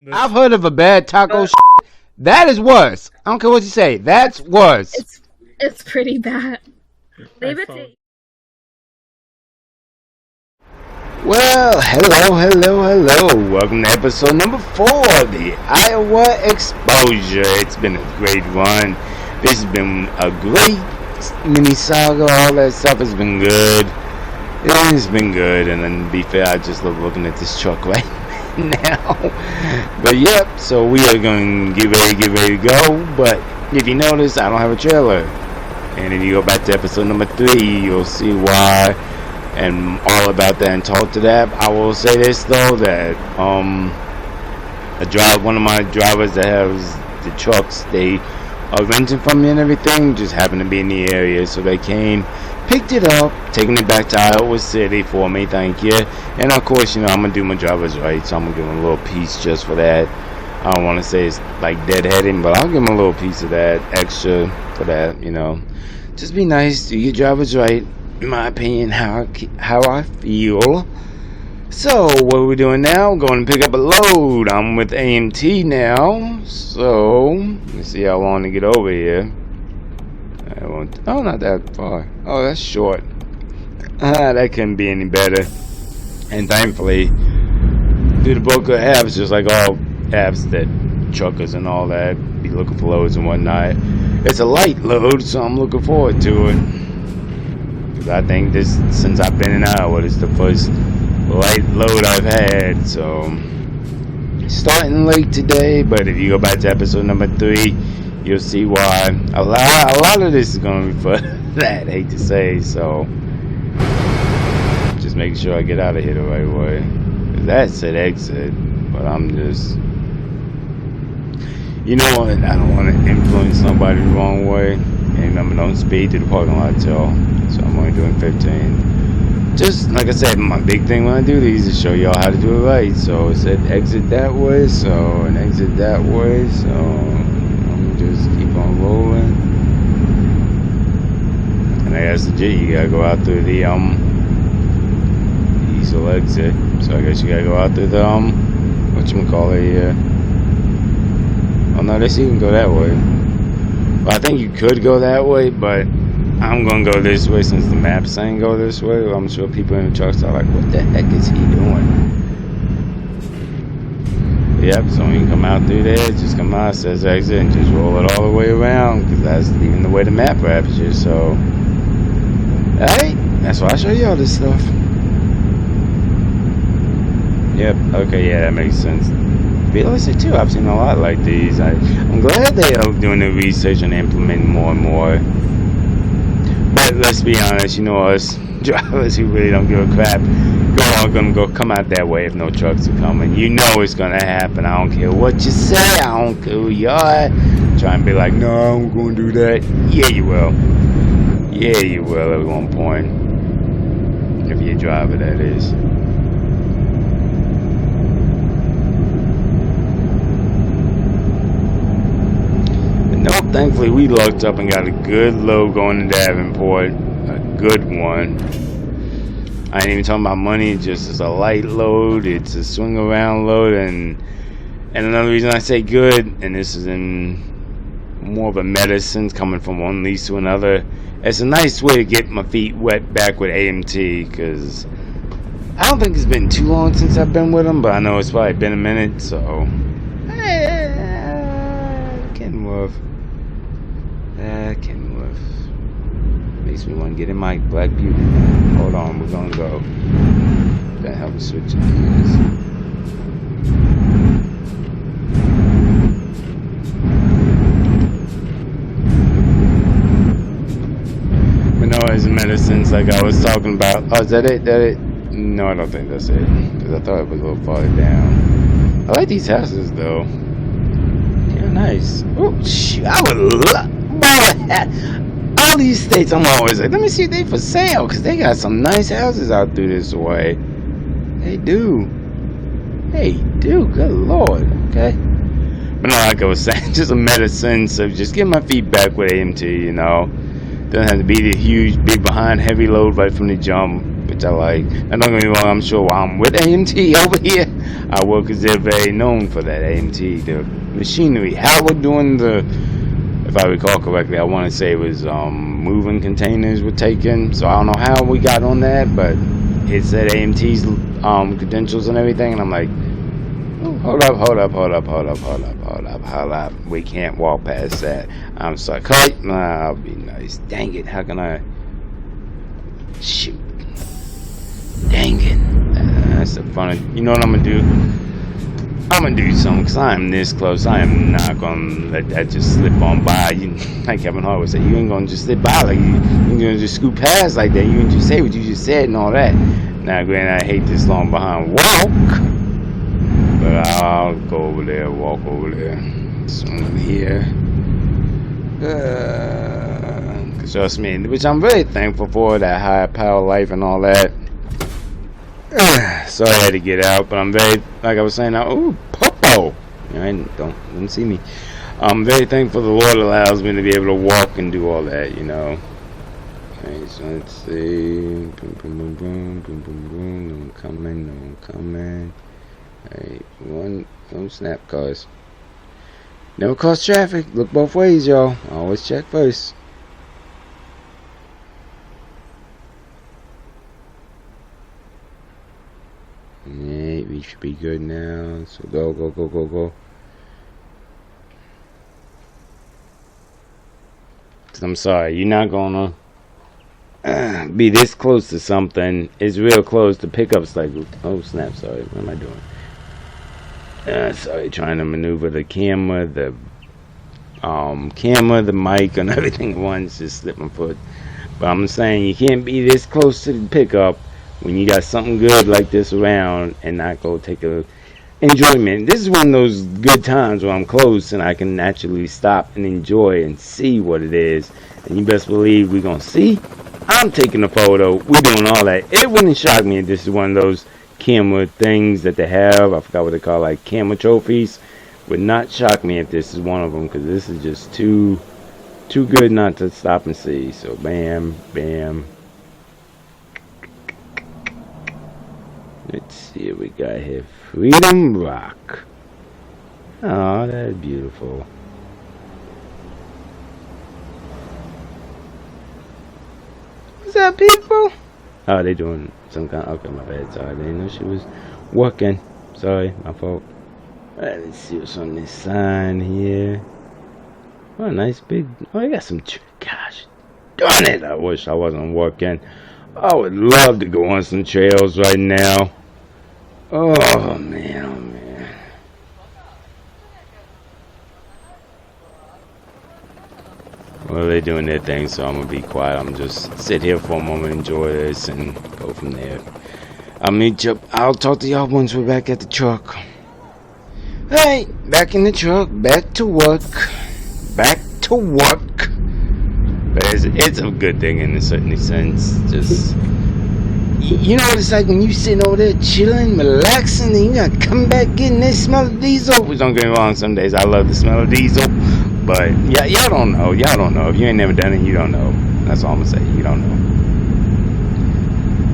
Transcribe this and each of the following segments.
I've heard of a bad taco. That is worse. I don't care what you say. That's worse. It's pretty bad. Leave it to. Well, hello. Welcome to episode number 4 of the Iowa Exposure. It's been a great run. This has been a great mini saga. All that stuff has been good. It's been good. And then to be fair, I just love looking at this truck right now. But yep, so we are going to get ready to go. But if you notice, I don't have a trailer. And if you go back to episode number 3, you'll see why. And all about that and talk to that. I will say this though, that one of my drivers that has the trucks, they are renting from me and everything, just happened to be in the area, so they came, picked it up, taking it back to Iowa City for me, thank you. And of course, you know, I'm gonna do my driver's right, so I'm gonna give them a little piece just for that. I don't want to say it's like deadheading, but I'll give them a little piece of that extra for that, you know. Just be nice, do your driver's right. In my opinion, how I feel. So what are we doing now? Going to pick up a load. I'm with AMT now, so let's see how long to get over here. Oh, not that far. Oh, that's short. That couldn't be any better. And thankfully, through the book of apps, just like all apps that truckers and all that be looking for loads and whatnot, it's a light load, so I'm looking forward to it. I think this, since I've been in Iowa, this is the first light load I've had, so starting late today, but if you go back to episode number 3, you'll see why. A lot of this is going to be for that, I hate to say, so just making sure I get out of here the right way. That said exit, but I'm just, you know what, I don't want to influence somebody the wrong way. And remember, don't speed to the parking lot till, so I'm only doing 15. Just like I said, my big thing when I do these is show y'all how to do it right. So it said exit that way, so and exit that way, so I'm just keep on rolling. And I asked the G, you gotta go out through the easel exit. So I guess you gotta go out through the whatchamacallit here. Oh no, they see you can go that way. Well, I think you could go that way, but I'm gonna go this way since the map saying go this way. I'm sure people in the trucks are like, what the heck is he doing? Yep, so when you come out through there, just come out, it says exit, and just roll it all the way around, because that's even the way the map wraps you, so. Alright, that's why I show you all this stuff. Yep, okay, yeah, that makes sense. Realistic too, I've seen a lot like these. I'm glad they are doing the research and implementing more and more. But let's be honest, you know us drivers who really don't give a crap, gonna come out that way if no trucks are coming. You know it's gonna happen. I don't care what you say. I don't care who you are. Try and be like, no, I'm gonna do that. Yeah, you will. Yeah, you will at one point. If you're a driver, that is. Nope, thankfully we lucked up and got a good load going to Davenport. A good one. I ain't even talking about money, just it's a light load, it's a swing around load, and another reason I say good, and this is in more of a medicine coming from one lease to another, it's a nice way to get my feet wet back with AMT, because I don't think it's been too long since I've been with them, but I know it's probably been a minute, so Kenworth. Kenworth. Makes me want to get in my Black Beauty. Hold on, we're gonna go. That help me switch gears. But no, it's medicines like I was talking about. Oh, is that it? No, I don't think that's it. Because I thought it was a little farther down. I like these houses though. Nice. Oh, shoot. I would love all these states. I'm always like, let me see if they for sale, because they got some nice houses out through this way. They do. Good Lord. Okay. But no, like I was saying, just a medicine. So just get my feet back with AMT, you know. Doesn't have to be the huge, big behind heavy load right from the jump. But which I like. And don't get me wrong, I'm sure while I'm with AMT over here, I will, because they're very known for that. AMT, the machinery, how we're doing the, if I recall correctly, I want to say it was moving containers were taken. So I don't know how we got on that, but it said AMT's credentials and everything, and I'm like, oh, hold up. We can't walk past that. I'm sorry. Cut. Nah, I'll be nice. Dang it. How can I? Shoot. Dang it. That's the fun. You know what I'm going to do? I'm going to do something, because I am this close. I am not going to let that just slip on by. Like Kevin Hart would say, you ain't going to just slip by. Like you're going to just scoot past like that. You can just say what you just said and all that. Now, granted, I hate this long behind walk. But I'll go over there, walk over there. So I'm here. Trust me, which I'm very thankful for, that higher power life and all that. So I had to get out, but I'm very, like I was saying, oh, popo. Don't see me. I'm very thankful the Lord allows me to be able to walk and do all that, you know. Okay, so let's see. Boom, boom, boom, boom, boom, boom, boom. No one coming. Hey, don't snap cars. Never cause traffic. Look both ways, y'all. Always check first. Yeah, we should be good now. So go. Cause I'm sorry, you're not gonna be this close to something. It's real close. The pickup's like, oh snap! Sorry, what am I doing? Sorry, trying to maneuver the camera, the mic, and everything at once. Just slip my foot. But I'm saying you can't be this close to the pickup when you got something good like this around and not go take a enjoyment. This is one of those good times where I'm close and I can naturally stop and enjoy and see what it is. And you best believe we're gonna see. I'm taking a photo. We're doing all that. It wouldn't shock me if this is one of those camera things that they have. I forgot what they call, like camera trophies. Would not shock me if this is one of them, because this is just too good not to stop and see. So bam. Let's see what we got here. Freedom Rock. Oh, that's beautiful. What's up, people? Oh, they doing some kind of, okay, my bad, sorry, I didn't know she was working. Sorry, my fault. Alright, let's see what's on this sign here. Oh, nice big, oh, I got some, gosh, darn it, I wish I wasn't working. I would love to go on some trails right now. Oh, man. Well, they're doing their thing, so I'm gonna be quiet. I'm just sit here for a moment, enjoy this, and go from there. I'll talk to y'all once we're back at the truck. Hey, back in the truck, back to work. But it's a good thing in a certain sense. Just, you know what it's like when you sitting over there chilling, relaxing, and you gotta come back getting that smell of diesel. Which, don't get me wrong, some days I love the smell of diesel. But yeah, y'all don't know. If you ain't never done it, you don't know. That's all I'm gonna say. You don't know.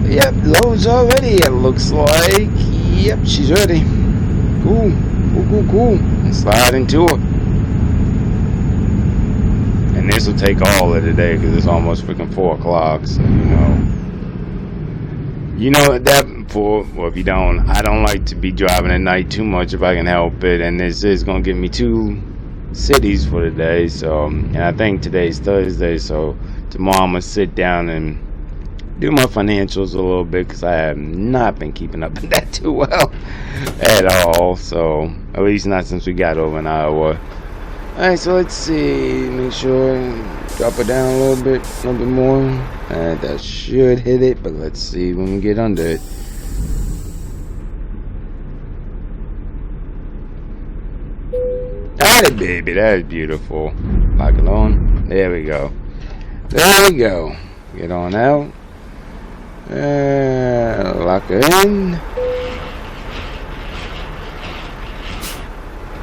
Yep, load's already, it looks like. Yep, she's ready. Cool. Let's slide into her. And this will take all of the day because it's almost freaking 4 o'clock. So you know that for. Well, if you don't, I don't like to be driving at night too much if I can help it. And this is gonna give me 2 cities for the day. So, and I think today's Thursday. So tomorrow I'm gonna sit down and do my financials a little bit, because I have not been keeping up with that too well at all. So at least not since we got over an hour. Alright, so let's see, make sure drop it down a little bit more. That should hit it, but let's see when we get under it. Alright, baby, that is beautiful. Lock it on. There we go. Get on out. Lock her in.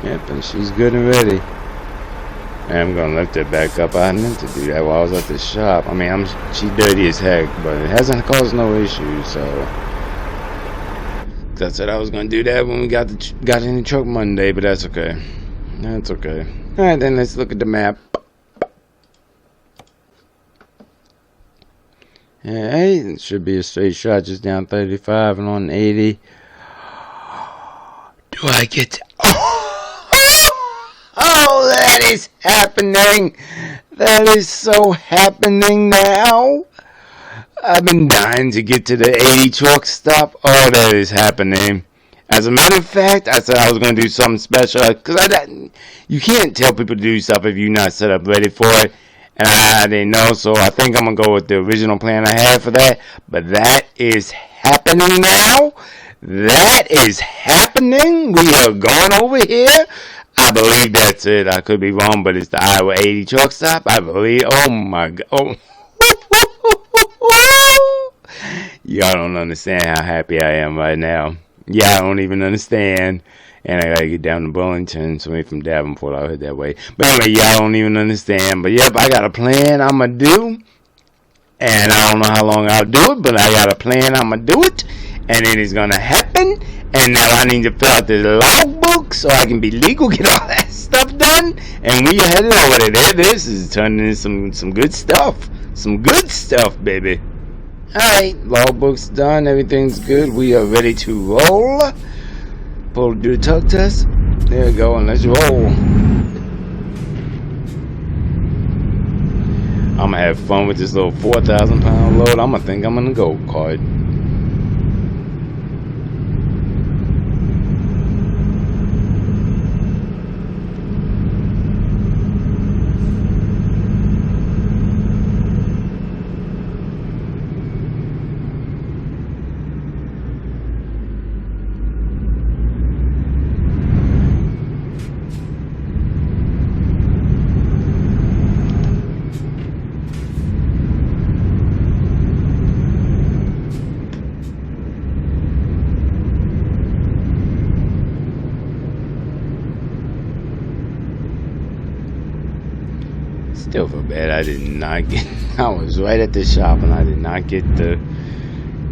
Yep, and she's good and ready. I'm gonna lift it back up. I meant to do that while I was at the shop. I mean, she dirty as heck, but it hasn't caused no issues. So I said I was gonna do that when we got in the truck Monday, but that's okay. That's okay. All right, then let's look at the map. Hey, it should be a straight shot, just down 35 and on 80. Do I get to... Oh, that is happening. That is so happening now. I've been dying to get to the 80 truck stop. Oh, that is happening. As a matter of fact, I said I was going to do something special. Because you can't tell people to do stuff if you're not set up ready for it. And I didn't know, so I think I'm going to go with the original plan I had for that. But that is happening now. That is happening. We are going over here. I believe that's it. I could be wrong, but it's the I-80 truck stop. I believe. Oh, my God. Oh. Y'all don't understand how happy I am right now. Y'all don't even understand. And I gotta get down to Burlington, somebody from Davenport, I'll head that way. But anyway, y'all don't even understand. But yep, I got a plan I'm gonna do. And I don't know how long I'll do it, but I got a plan I'm gonna do it. And it is gonna happen. And now I need to fill out the logbook so I can be legal, get all that stuff done. And we are headed over there. This is turning into some good stuff. Some good stuff, baby. Alright, logbook's done, everything's good. We are ready to roll. Do the tug test. There we go, and let's roll. I'm gonna have fun with this little 4,000-pound load. I'm gonna think I'm gonna go kart. Still feel bad I did not get... I was right at the shop and I did not get the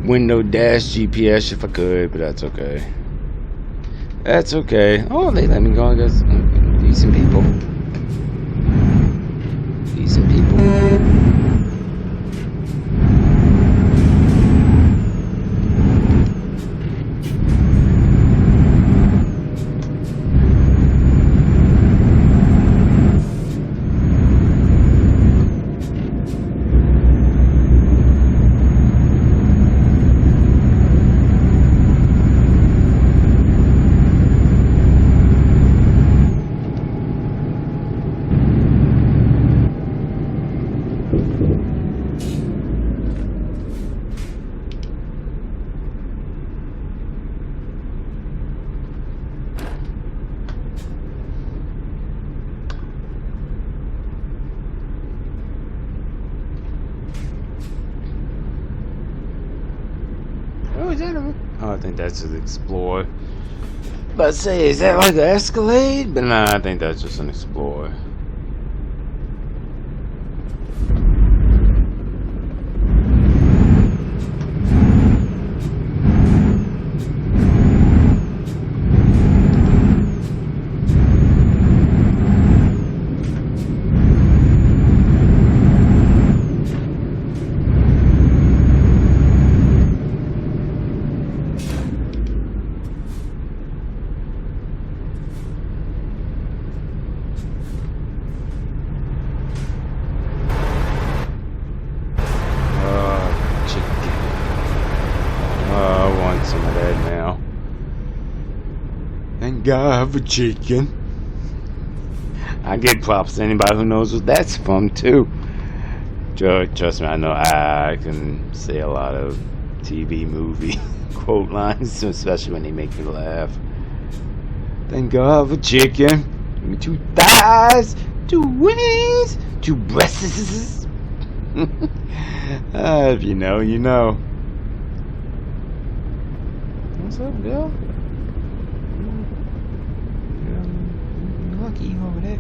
window dash GPS if I could, but that's okay. That's okay. Oh, they let me go. I guess decent people. Decent people. Is that I think that's an Explorer. But say, is that like an Escalade? But nah, I think that's just an Explorer. Some of that now. Thank God for chicken. I give props to anybody who knows what that's from too. Trust me, I know I can say a lot of TV movie quote lines, especially when they make me laugh. Thank God for chicken. Give me 2 thighs, 2 wings, 2 breasts. If you know, you know. What's up, girl? You're lucky over there.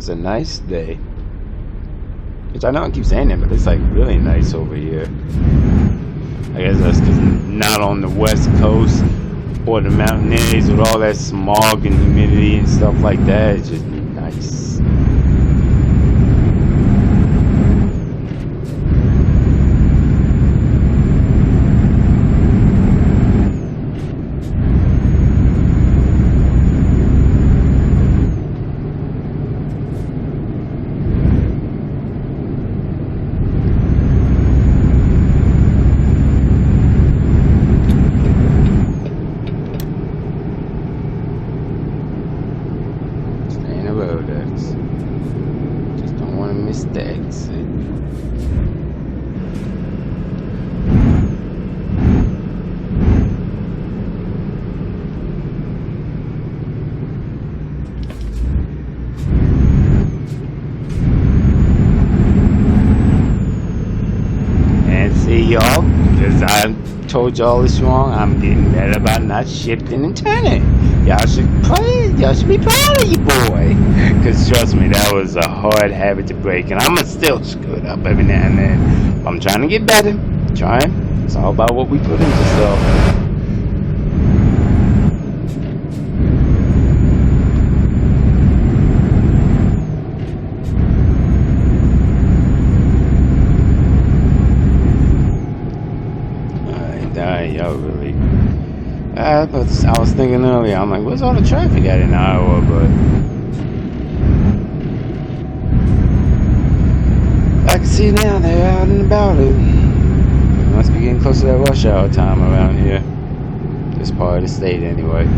It's a nice day. Which I know I keep saying that, but it's like really nice over here. I guess that's because not on the west coast or the mountain areas with all that smog and humidity and stuff like that. It's just nice. Just don't want to miss the exit. And see y'all, because I told y'all this wrong, I'm getting better about not shifting and turning. Y'all should be proud of you, boy. Because trust me, that was a hard habit to break. And I'm going to still screw it up every now and then. I'm trying to get better. Trying. It's all about what we put into stuff. Alright, y'all really... I was thinking earlier, I'm like, where's all the traffic at in Iowa? But I can see now they're out and about it. Must be getting close to that rush hour time around here. This part of the state, anyway.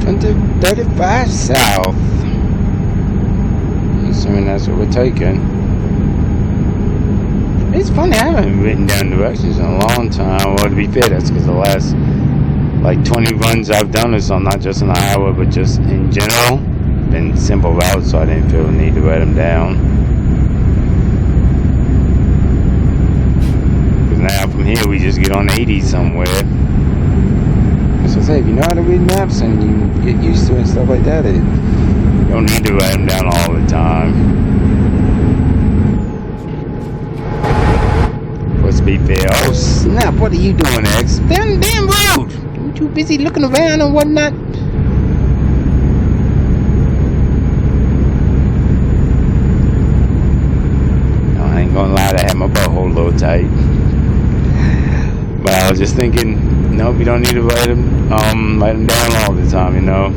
Into 35 south. Assuming that's what we're taking. It's funny, I haven't written down directions in a long time. Well, to be fair, that's because the last like 20 runs I've done is on not just in Iowa, but just in general. Been simple routes, so I didn't feel the need to write them down. Because now from here, we just get on 80 somewhere. So say, if you know how to read maps and you get used to it and stuff like that, you don't need to write them down all the time. Let's be fair. Oh snap, what are you doing, X? Damn road! You too busy looking around and whatnot. No, I ain't gonna lie, I had my butthole a little tight. But I was just thinking, nope, you don't need to write them down all the time, you know.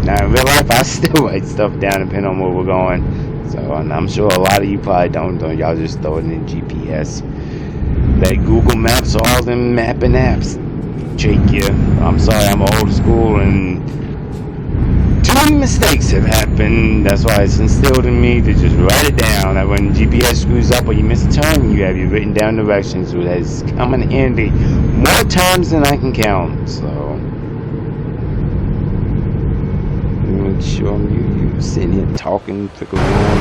Now in real life, I still write stuff down depending on where we're going. So, and I'm sure a lot of you probably don't. Y'all just throw it in GPS. Let Google Maps or all them mapping apps trick you. I'm sorry, I'm old school and too many mistakes have happened. That's why it's instilled in me to just write it down. That when GPS screws up or you miss a turn, you have your written down directions. It has come in handy more times than I can count. So make sure you sitting here talking, flick around.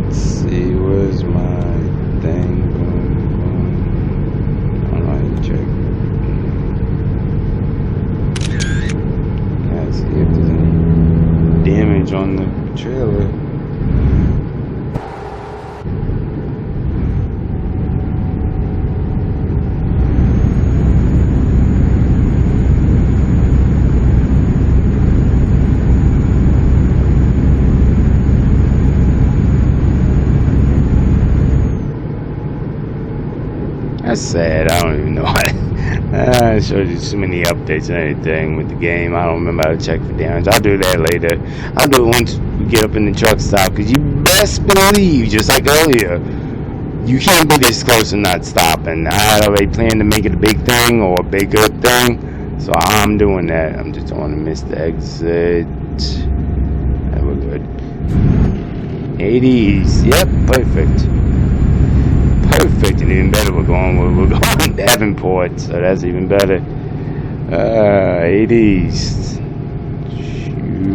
Let's see, where's my thing? Check. See if there's any damage on the trailer. That's sad. I don't even know I showed you so many updates and everything with the game. I don't remember how to check for damage. I'll do that later. I'll do it once we get up in the truck stop. Because you best believe, just like earlier, you can't be this close and not stopping. I had already planned to make it a big thing or a bigger thing. So I'm doing that. I'm just going to miss the exit. Yeah, we're good. 80s. Yep, perfect. Perfect, and even better, we're going Davenport, so that's even better. 80s.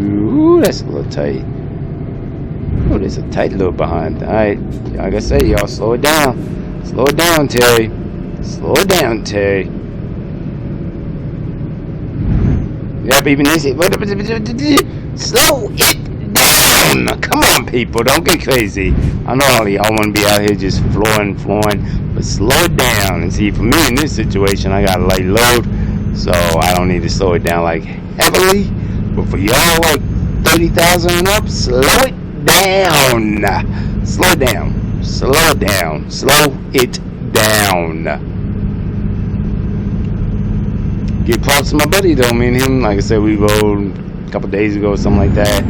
Ooh, that's a little tight. Oh, there's a tight little behind. Alright, like I say, y'all, slow it down. Slow it down, Terry. Slow it down, Terry. Yep, even this. Slow it down. Come on, people, don't get crazy. I know all y'all want to be out here just flooring, but slow it down. And see, for me in this situation, I got a light load, so I don't need to slow it down like heavily. But for y'all like 30,000 and up, slow it down. Slow it down. Slow it down. Slow it down. Give props to my buddy though. Me and him, like I said, we rode a couple days ago or something like that.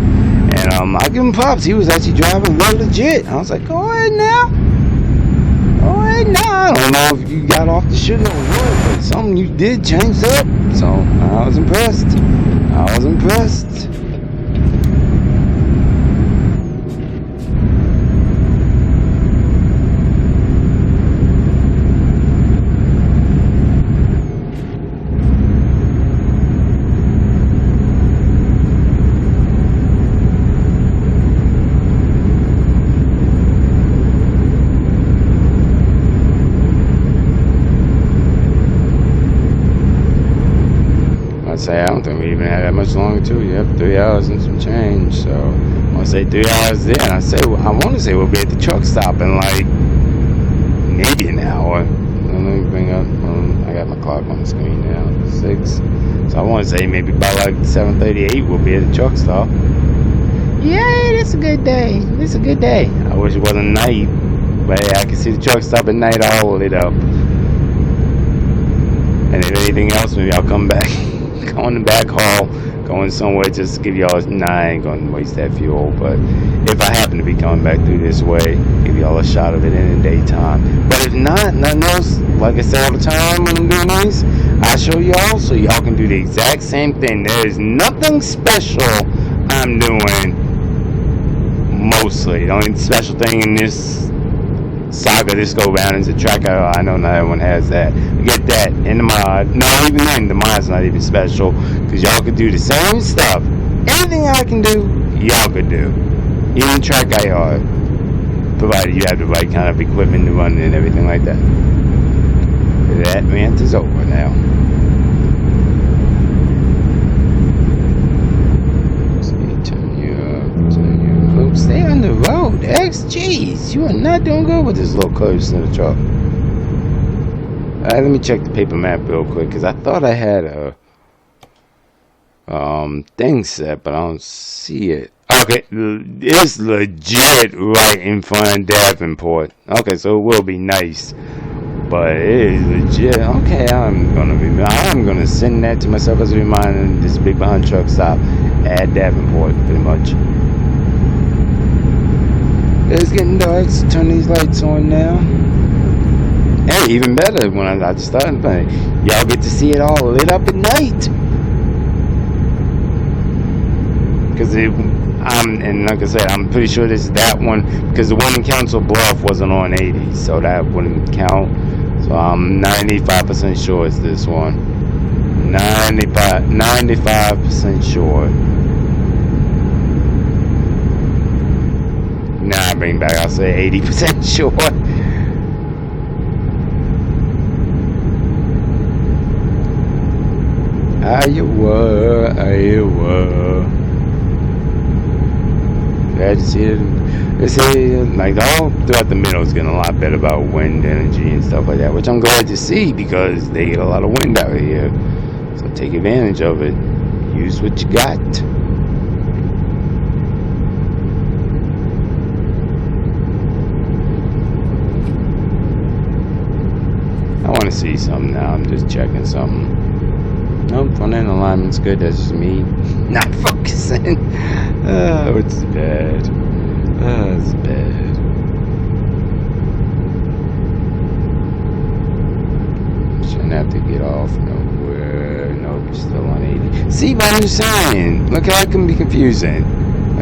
And I give him props. He was actually driving real legit. I was like, go ahead now. Go ahead now. I don't know if you got off the shit or what, but something you did changed up. So I was impressed. I was impressed. I don't think we even had that much longer too. Yep, 3 hours and some change. So I want to say 3 hours there. And I want to say we'll be at the truck stop in like maybe an hour. Let me bring up. I got my clock on the screen now. 6. So I want to say maybe by like 7:38 we'll be at the truck stop. Yay! It's a good day. It's a good day. I wish it wasn't night, but hey, I can see the truck stop at night. I'll hold it up. And if anything else, maybe I'll come back. Go in the back hall, going somewhere just to give y'all. Nah, I ain't gonna waste that fuel, but if I happen to be coming back through this way, give y'all a shot of it in the daytime. But if not, nothing else, like I say all the time when I'm doing these, I show y'all so y'all can do the exact same thing. There is nothing special I'm doing, mostly. The only special thing in this Saga this go round is a tracker. I know not everyone has that. Get that in the mod. No, even then, the mod's not even special because y'all could do the same stuff. Anything I can do, y'all could do. Even track IR, provided you have the right kind of equipment to run and everything like that. That rant is over now. Stay on the road, X. Jeez, you are not doing good with this little curves in the truck. Alright, let me check the paper map real quick, because I thought I had a thing set, but I don't see it. Okay, it's legit right in front of Davenport. Okay, so it will be nice, but it is legit. Okay, I'm gonna send that to myself as a reminder. This big behind truck stop at Davenport, pretty much. It's getting dark, so turn these lights on now. Hey, even better, when I just started playing, y'all get to see it all lit up at night. Because and like I said, I'm pretty sure this is that one, because the one in Council Bluff wasn't on 80, so that wouldn't count. So I'm 95% sure it's this one. 95% sure. Nah, bring back, I'll say 80% sure. Iowa. Glad to see it. They say, like, all throughout the middle is getting a lot better about wind energy and stuff like that, which I'm glad to see because they get a lot of wind out here. So take advantage of it. Use what you got. I want to see something now. I'm just checking something. Nope, front end alignment's good. That's just me not focusing. Oh, it's bad. Oh, it's bad. Shouldn't have to get off nowhere. Nope, still on 80. See what I'm saying? Look how it can be confusing.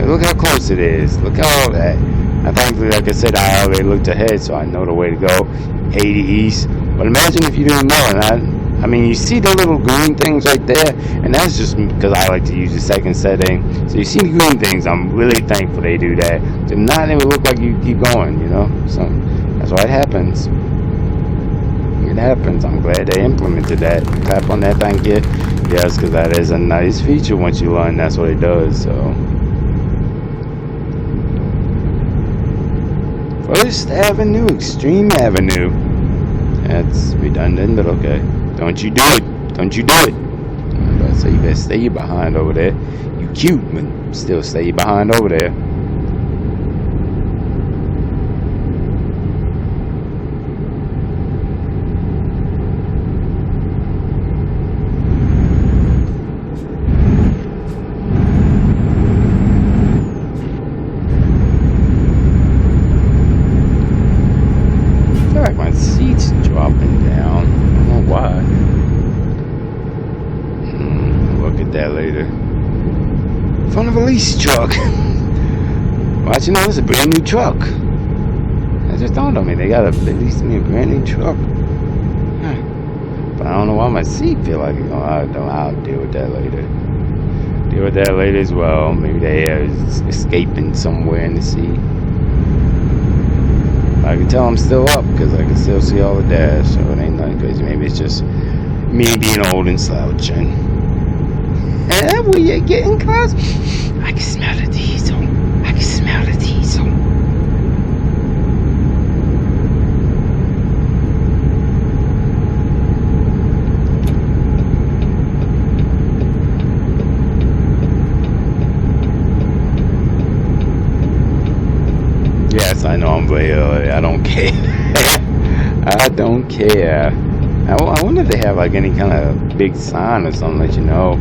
Look how close it is. Look at all that. And thankfully, like I said, I already looked ahead, so I know the way to go. 80 east. But imagine if you didn't know. And I mean, you see the little green things right there, and that's just because I like to use the second setting. So you see the green things. I'm really thankful they do that. So not it would look like you keep going, you know. So that's why it happens. It happens. I'm glad they implemented that. Clap on that, thank you. Yes, because that is a nice feature once you learn that's what it does. So. First Avenue, Extreme Avenue. That's redundant, but okay. Don't you do it. Don't you do it. I'm about to say you better stay behind over there. You cute, but still stay behind over there. Police truck. Watch, you know, it's a brand new truck. I just dawned on me. They got at least me a brand new truck. But I don't know why my seat feel like it. I'll deal with that later. Deal with that later as well. Maybe the air is escaping somewhere in the seat. I can tell I'm still up because I can still see all the dash. So it ain't nothing crazy. Maybe it's just me being old and slouching. And we are getting close. I can smell the diesel. I can smell the diesel. Yes, I know I'm way early. I don't care. I don't care. I wonder if they have like any kind of big sign or something that you know.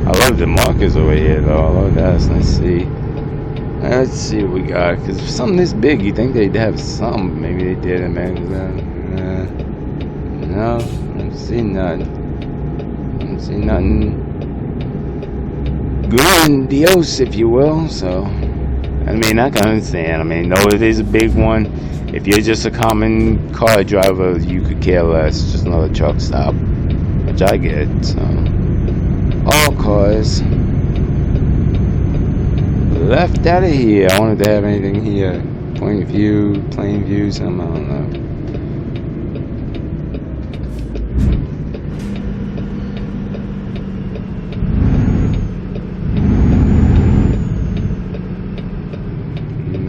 I love the markers over here though. I love that. Let's see. Let's see what we got. Because for something this big, you think they'd have something. Maybe they did it, man. No, I don't see nothing. I don't see nothing grandiose, if you will. So, I mean, I can understand. I mean, no, it is a big one. If you're just a common car driver, you could care less. Just another truck stop, which I get. So. All cars left out of here. I wanted to have anything here. Point of view, plain view, something, I don't know.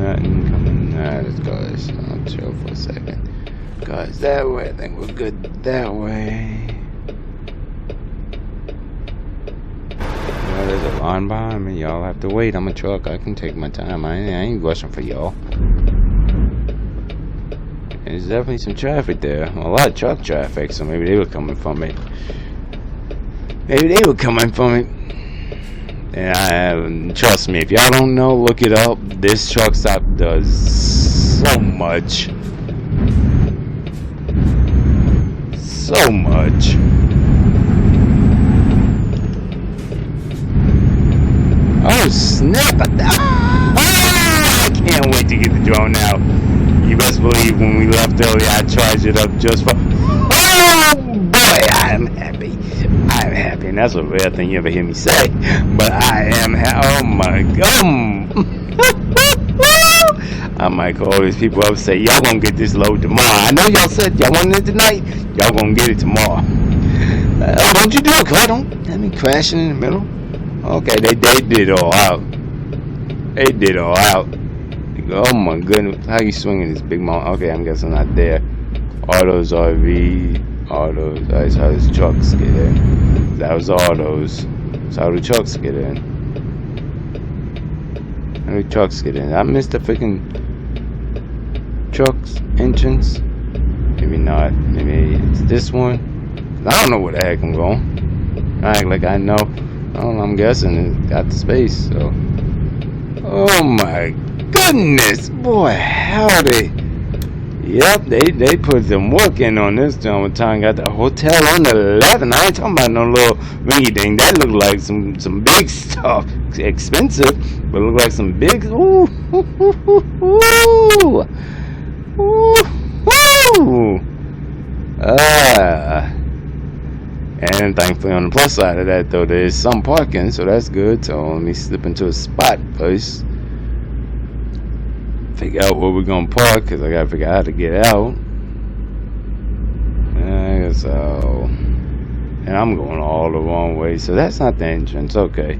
Nothing coming out of cars. I'll chill for a second. Cars that way. I think we're good that way. There's a line behind me. Y'all have to wait. I'm a truck. I can take my time. I ain't rushing for y'all. There's definitely some traffic there. A lot of truck traffic, so maybe they were coming from it. Maybe they were coming from it. And trust me, if y'all don't know, look it up. This truck stop does so much. So much. Oh snap! I can't wait to get the drone out. You best believe when we left earlier, I charged it up just for. Oh boy, I am happy. I am happy, and that's a rare thing you ever hear me say. But I am happy. Oh my god! I might call all these people up and say, "Y'all gonna get this load tomorrow." I know y'all said y'all wanted it tonight. Y'all gonna get it tomorrow. Don't you do it, cuz don't have me crashing in the middle. Okay, they did all out. They did all out. Oh my goodness, how you swinging this big mountain? Okay, I'm guessing not there. Autos, RV, autos. That's how these trucks get in. That was autos. That's how the trucks get in. How the trucks get in? I missed the freaking trucks entrance. Maybe not. Maybe it's this one. I don't know where the heck I'm going. I act like I know. I don't know, I'm guessing it got the space, so. Oh my goodness, boy, howdy. Yep, they put some work in on this joint. Time got the hotel on the left, and I ain't talking about no little ringy ding. That looked like some big stuff, expensive, but looked like some big. Ooh, ooh, ooh, ooh. And thankfully, on the plus side of that, though, there is some parking, so that's good. So let me slip into a spot first. Figure out where we're gonna park, because I gotta figure out how to get out. So, and I'm going all the wrong way, so that's not the entrance. Okay,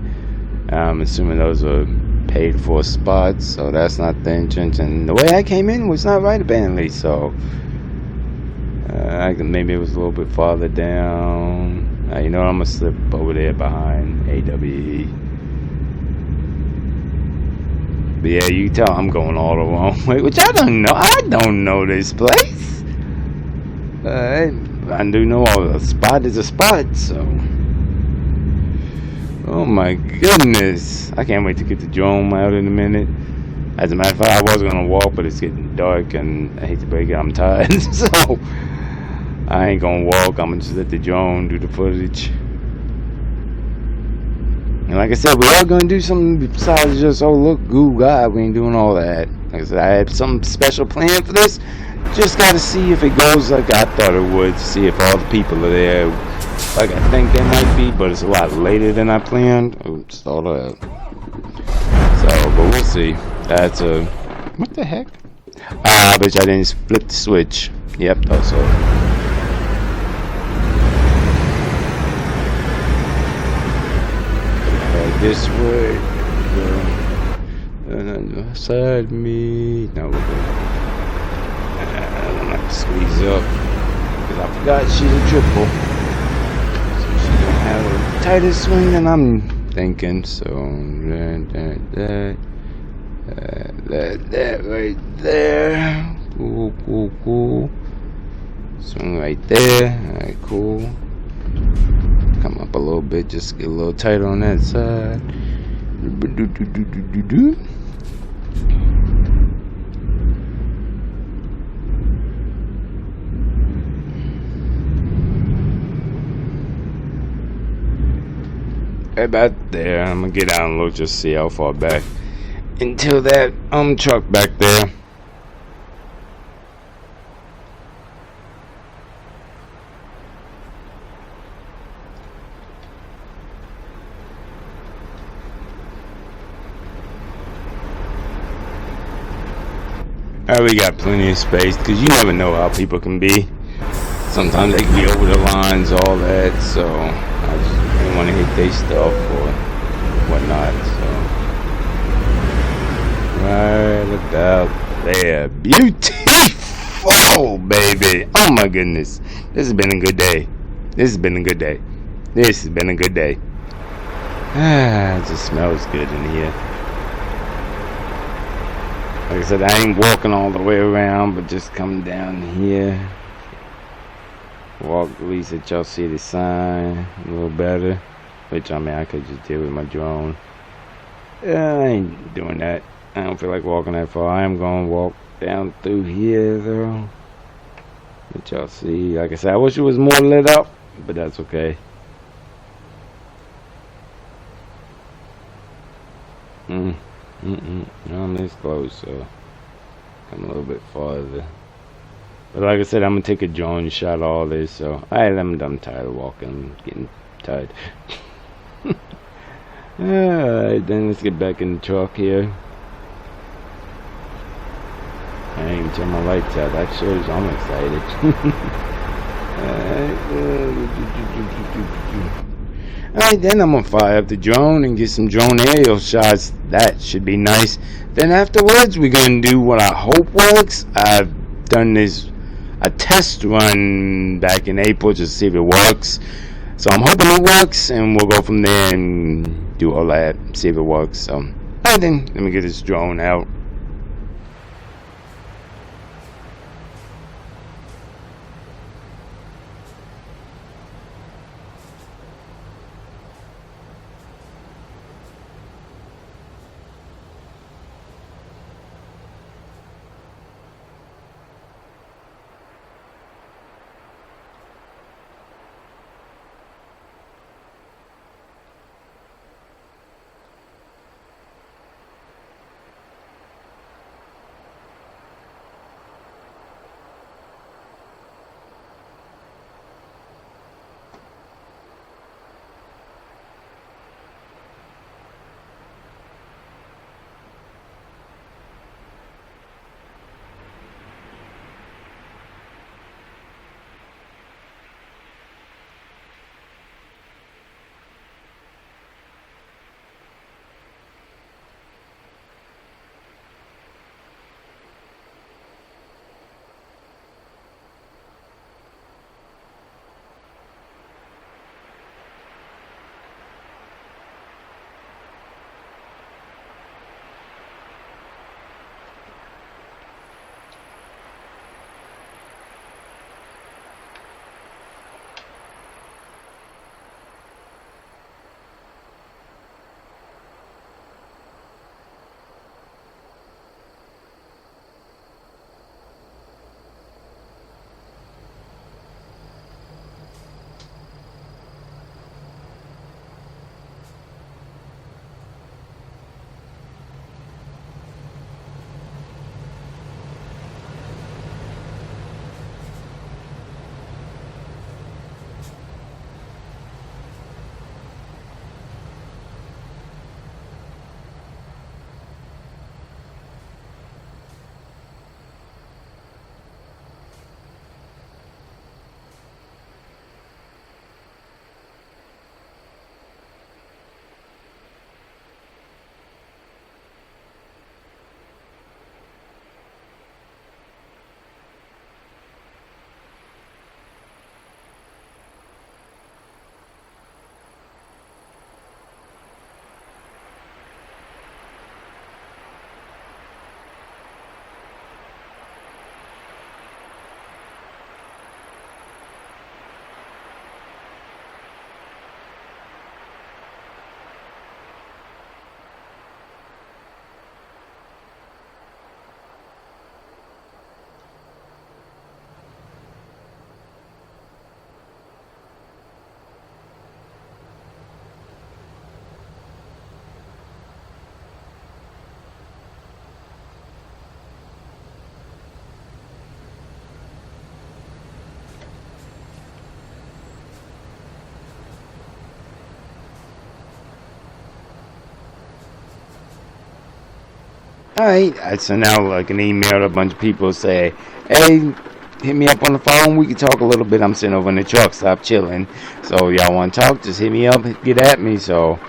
I'm assuming those are paid for spots, so that's not the entrance. And the way I came in was not right, apparently. So, maybe it was a little bit farther down. You know what? I'm gonna slip over there behind AWE. But yeah, you can tell I'm going all the wrong way, which I don't know. I don't know this place. I do know a spot is a spot, so. Oh my goodness. I can't wait to get the drone out in a minute. As a matter of fact, I was going to walk, but it's getting dark, and I hate to break it, I'm tired. So, I ain't going to walk. I'm going to just let the drone do the footage. And like I said, we are going to do something besides just, oh, look, goo, God, we ain't doing all that. Like I said, I had something special planned for this. Just got to see if it goes like I thought it would. See if all the people are there like I think they might be. But it's a lot later than I planned. Oops, start up. So, but we'll see. That's a... What the heck? I bet I didn't flip the switch. Yep, also. This way, and side me. No, we're good. I'm gonna have to squeeze up because I forgot she's a triple, so she's gonna have a tighter swing than I'm thinking. So that right there. Cool. Swing right there. Alright, cool. Come up a little bit, just get a little tighter on that side. About there, I'm gonna get out and look, just see how far back until that truck back there. We got plenty of space, because you never know how people can be. Sometimes they can be over the lines, all that, so I just didn't want to hit their stuff or whatnot, so. Right about there. Beautiful, baby. Oh my goodness. This has been a good day. It just smells good in here. Like I said, I ain't walking all the way around, but just coming down here. Walk at least that y'all see the sign a little better. Which, I mean, I could just deal with my drone. Yeah, I ain't doing that. I don't feel like walking that far. I am going to walk down through here, though. Let y'all see. Like I said, I wish it was more lit up, but that's okay. I'm this close, so I'm a little bit farther. But like I said, I'm gonna take a drone shot of all this, so I'm tired of walking. I'm getting tired. Alright, then let's get back in the truck here. I ain't even turn my lights out. That shows I'm excited. Alright, then I'm gonna fire up the drone and get some drone aerial shots. That should be nice. Then afterwards, we're gonna do what I hope works. I've done a test run back in April just to see if it works. So I'm hoping it works, and we'll go from there and do all that, see if it works. So, alright then, let me get this drone out. Alright, I sent out like an email to a bunch of people say, hey, hit me up on the phone, we can talk a little bit. I'm sitting over in the truck stop chilling. So y'all want to talk, just hit me up, get at me. So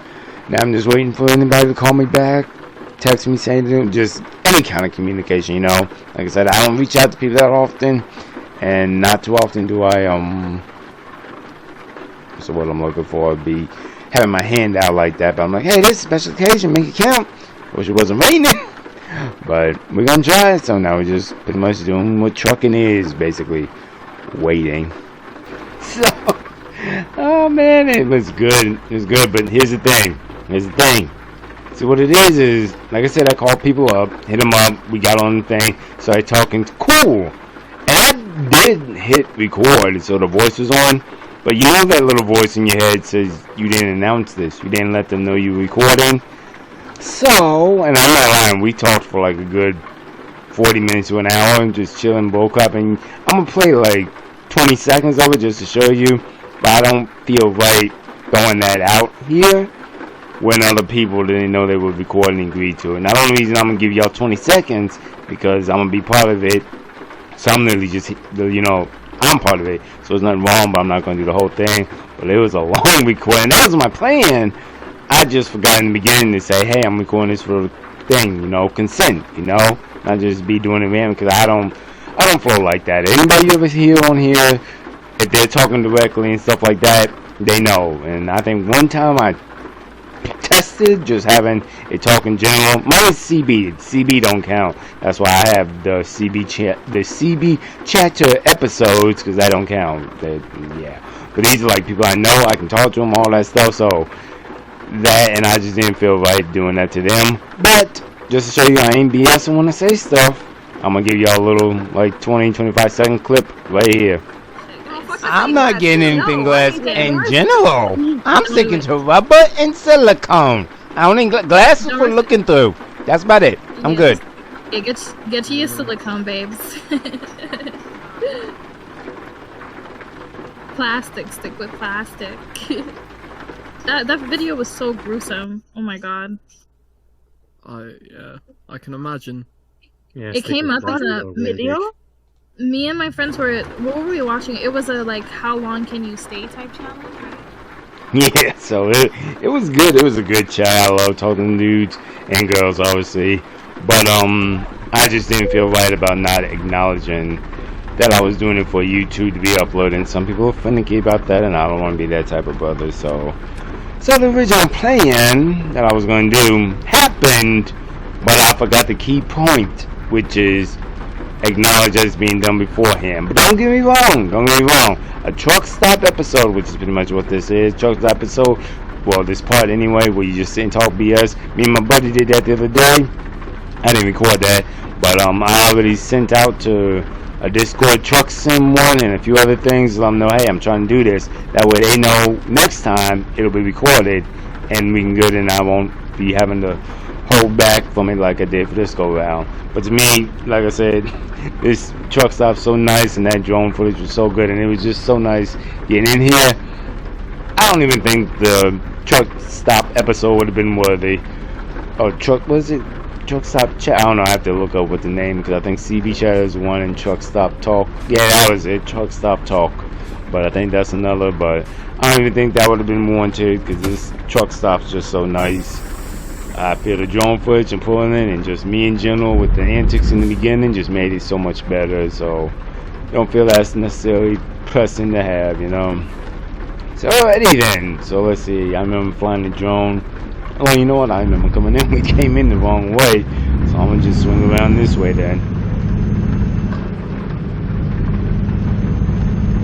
now I'm just waiting for anybody to call me back, text me, saying just any kind of communication, you know. Like I said, I don't reach out to people that often, and not too often do I, so what I'm looking for would be having my hand out like that. But I'm like, hey, this is a special occasion, make it count. Wish it wasn't raining. But we're gonna try it, so now we're just pretty much doing what trucking is, basically waiting. So, oh man, it was good. It was good, but here's the thing. So what it is like I said, I called people up, hit them up, we got on the thing, started talking, cool. And I did hit record, so the voice was on, but you know that little voice in your head says you didn't announce this, you didn't let them know you were recording. So, and I'm not lying, we talked for like a good 40 minutes to an hour and just chilling, woke up, and I'm gonna play like 20 seconds of it just to show you, but I don't feel right throwing that out here when other people didn't know they were recording and agreed to it. Now, the only reason I'm gonna give y'all 20 seconds because I'm gonna be part of it, so I'm literally just, you know, I'm part of it, so there's nothing wrong, but I'm not gonna do the whole thing. But it was a long recording, that was my plan. I just forgot in the beginning to say, hey, I'm recording this for the thing, you know, consent, you know, not just be doing it random, because I don't feel like that. Anybody ever hear on here, if they're talking directly and stuff like that, they know. And I think one time I tested just having it talk in general. Mine is CB don't count. That's why I have the CB chatter episodes, because that don't count. Yeah, but these are like people I know, I can talk to them, all that stuff. So that, and I just didn't feel right doing that to them. But just to show you I ain't BSing when I say stuff, I'm gonna give y'all a little like 20-25 second clip right here. I'm not getting anything glass in general. I'm sticking to rubber and silicone. I don't need glasses for looking through. That's about it. I'm good. Yeah, get to your silicone, babes. Plastic, stick with plastic. That video was so gruesome. Oh my god. Yeah, I can imagine. Yeah, it came up on a video. Me and my friends what were we watching? It was a like how long can you stay type challenge. Yeah, so it was good. It was a good chat. I love talking to dudes and girls, obviously. But I just didn't feel right about not acknowledging that I was doing it for YouTube to be uploading. Some people are finicky about that, and I don't want to be that type of brother. So the original plan that I was going to do happened, but I forgot the key point, which is acknowledge that it's being done beforehand. But don't get me wrong. A truck stop episode, which is pretty much what this is, truck stop episode, well, this part anyway, where you just sit and talk BS. Me and my buddy did that the other day. I didn't record that, but I already sent out to a Discord truck sim one and a few other things to let them know, hey, I'm trying to do this. That way they know next time it'll be recorded and we can get it, and I won't be having to hold back from it like I did for this go round. But to me, like I said, this truck stop's so nice and that drone footage was so good, and it was just so nice getting in here. I don't even think the truck stop episode would have been worthy. Oh, truck stop chat? I don't know, I have to look up what the name, because I think CB chat is one and truck stop talk. Yeah, that was it, truck stop talk. But I think that's another, but I don't even think that would have been warranted, because this truck stop's just so nice. I feel the drone footage and pulling it, and just me in general with the antics in the beginning just made it so much better. So don't feel that's necessarily pressing to have, you know. So alrighty then. So let's see. I remember flying the drone. Oh, you know what? I remember coming in. We came in the wrong way, so I'm gonna just swing around this way then.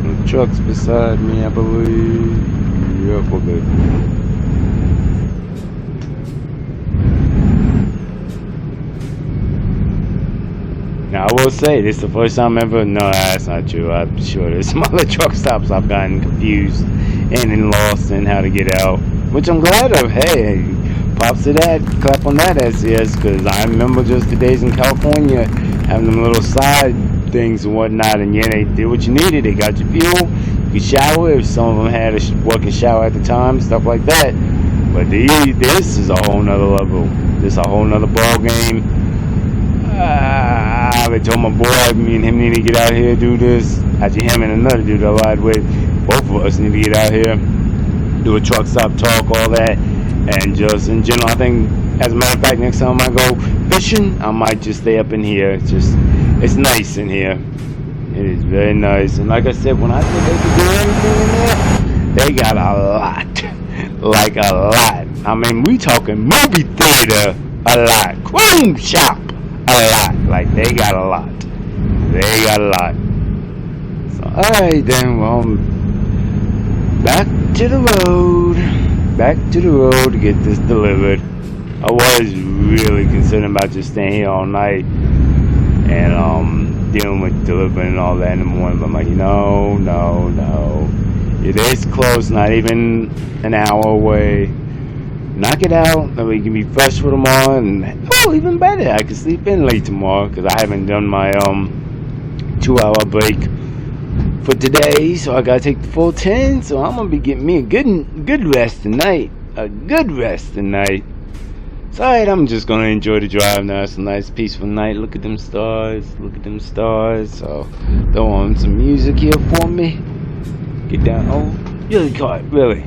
The truck's beside me, I believe. Yep, we're good. Now I will say, this is the first time ever, no, that's not true, I'm sure there's some other truck stops I've gotten confused and lost in how to get out, which I'm glad of. Hey, props to that, clap on that SES, because I remember just the days in California having them little side things and whatnot, and yeah, they did what you needed, they got your fuel, you could shower if some of them had a working shower at the time, stuff like that. But this is a whole nother level, this is a whole nother ball game. I told my boy, me and him need to get out here, do this. Actually, him and another dude I ride with, both of us need to get out here, do a truck stop talk, all that, and just in general, I think, as a matter of fact, next time I go fishing, I might just stay up in here. It's nice in here. It is very nice, and like I said, when I said they could do anything in there, they got a lot, like a lot. I mean, we talking movie theater, a lot, chrome shop, a lot. Like they got a lot. They got a lot. So, alright then, well, back to the road. Back to the road to get this delivered. I was really considering about just staying here all night and dealing with delivering and all that in the morning. But I'm like, no. It is close, not even an hour away. Knock it out, then we can be fresh for tomorrow, and even better, I can sleep in late tomorrow because I haven't done my 2-hour break for today, so I gotta take the full 10. So I'm gonna be getting me a good rest tonight, So alright, I'm just gonna enjoy the drive now. It's a nice peaceful night. Look at them stars. So throw on some music here for me. Get down. Oh, really caught, really.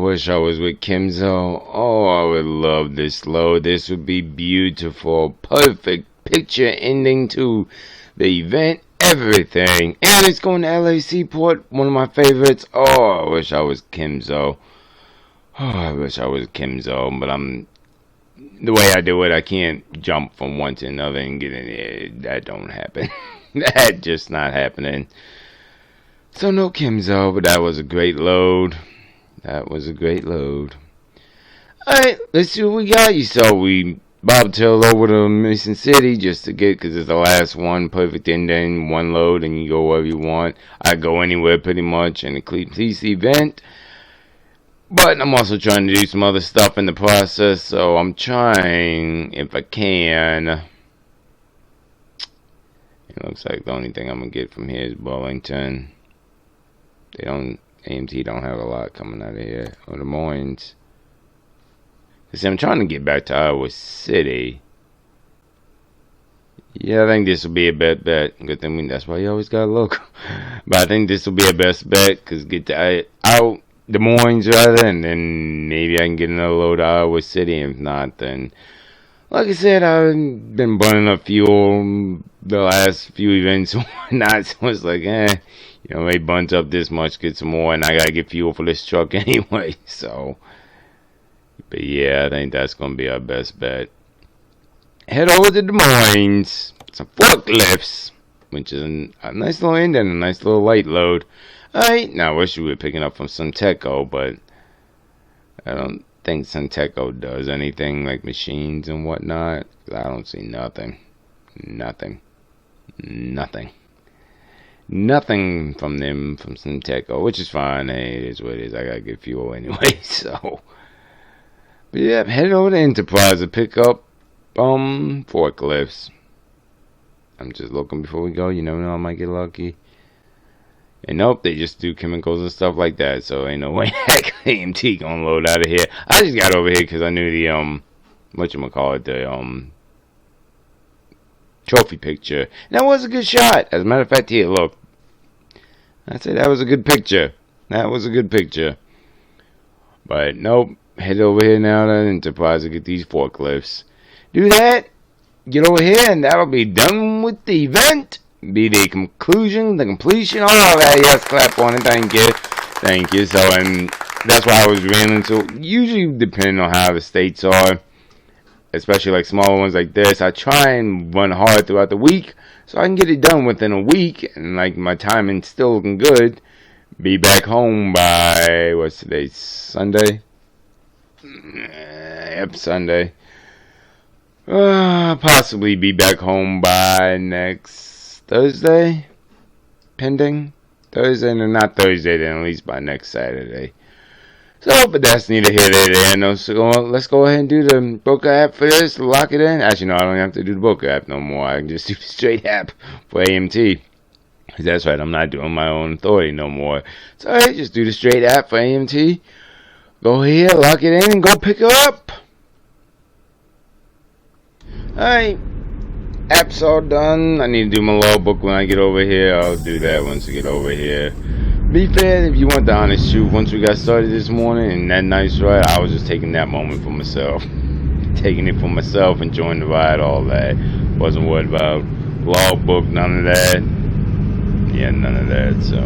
wish I was with Kimzo. Oh, I would love this load. This would be beautiful. Perfect picture ending to the event. Everything. And it's going to LA Seaport. One of my favorites. Oh, I wish I was Kimzo. Oh, I wish I was Kimzo. But the way I do it, I can't jump from one to another and get in there. That don't happen. That just not happening. So no Kimzo, but that was a great load. That was a great load. Alright, let's see what we got. You saw we bobtailed over to Mission City just to get, because it's the last one, perfect ending, one load, and you go wherever you want. I go anywhere pretty much and complete the event. But I'm also trying to do some other stuff in the process, so I'm trying, if I can. It looks like the only thing I'm going to get from here is Burlington. AMT don't have a lot coming out of here. Or Des Moines. See, I'm trying to get back to Iowa City. Yeah, I think this will be a bet. Good thing that's why you always gotta look. But I think this will be a best bet, because get to out Des Moines rather, and then maybe I can get another load to Iowa City. If not, then like I said, I've been burning up fuel the last few events and whatnot, so it's like, you know, they bunt up this much, get some more, and I gotta get fuel for this truck anyway, so. But yeah, I think that's gonna be our best bet. Head over to Des Moines, some forklifts, which is a nice little end and a nice little light load. Alright, now I wish we were picking up from Sunteco, but I don't think Sunteco does anything like machines and whatnot. I don't see nothing. Nothing from them, from Sunteco, which is fine. Hey, it is what it is. I gotta get fuel anyway, so. But yeah, head over to Enterprise to pick up forklifts. I'm just looking before we go. You never know, I might get lucky. And nope, they just do chemicals and stuff like that, so ain't no way heck AMT gonna load out of here. I just got over here because I knew the whatchamacallit, the trophy picture. And that was a good shot. As a matter of fact, here, look. I said that was a good picture. That was a good picture. But nope, head over here now to Enterprise to get these forklifts. Do that, get over here, and that'll be done with the event. Be the conclusion, the completion, all that. Yes, clap on it. Thank you. Thank you. So, and that's why I was running. So, usually, depending on how the states are, especially like smaller ones like this, I try and run hard throughout the week so I can get it done within a week. And like my timing's still looking good. Be back home by, what's today? Sunday? Yep, Sunday. Possibly be back home by next Thursday, pending Thursday, and not Thursday, then at least by next Saturday. So, but that's neither here nor there. No, so let's go ahead and do the Booker app for this, lock it in. Actually, no, I don't have to do the Booker app no more. I can just do the straight app for AMT. That's right, I'm not doing my own authority no more. So, alright, just do the straight app for AMT. Go here, lock it in, and go pick her up. Alright. App's all done. I need to do my logbook when I get over here. I'll do that once I get over here. Be fair, if you want the honest truth, once we got started this morning and that nice ride, I was just taking that moment for myself. Taking it for myself, enjoying the ride, all that. Wasn't worried about logbook, none of that. Yeah, none of that, so.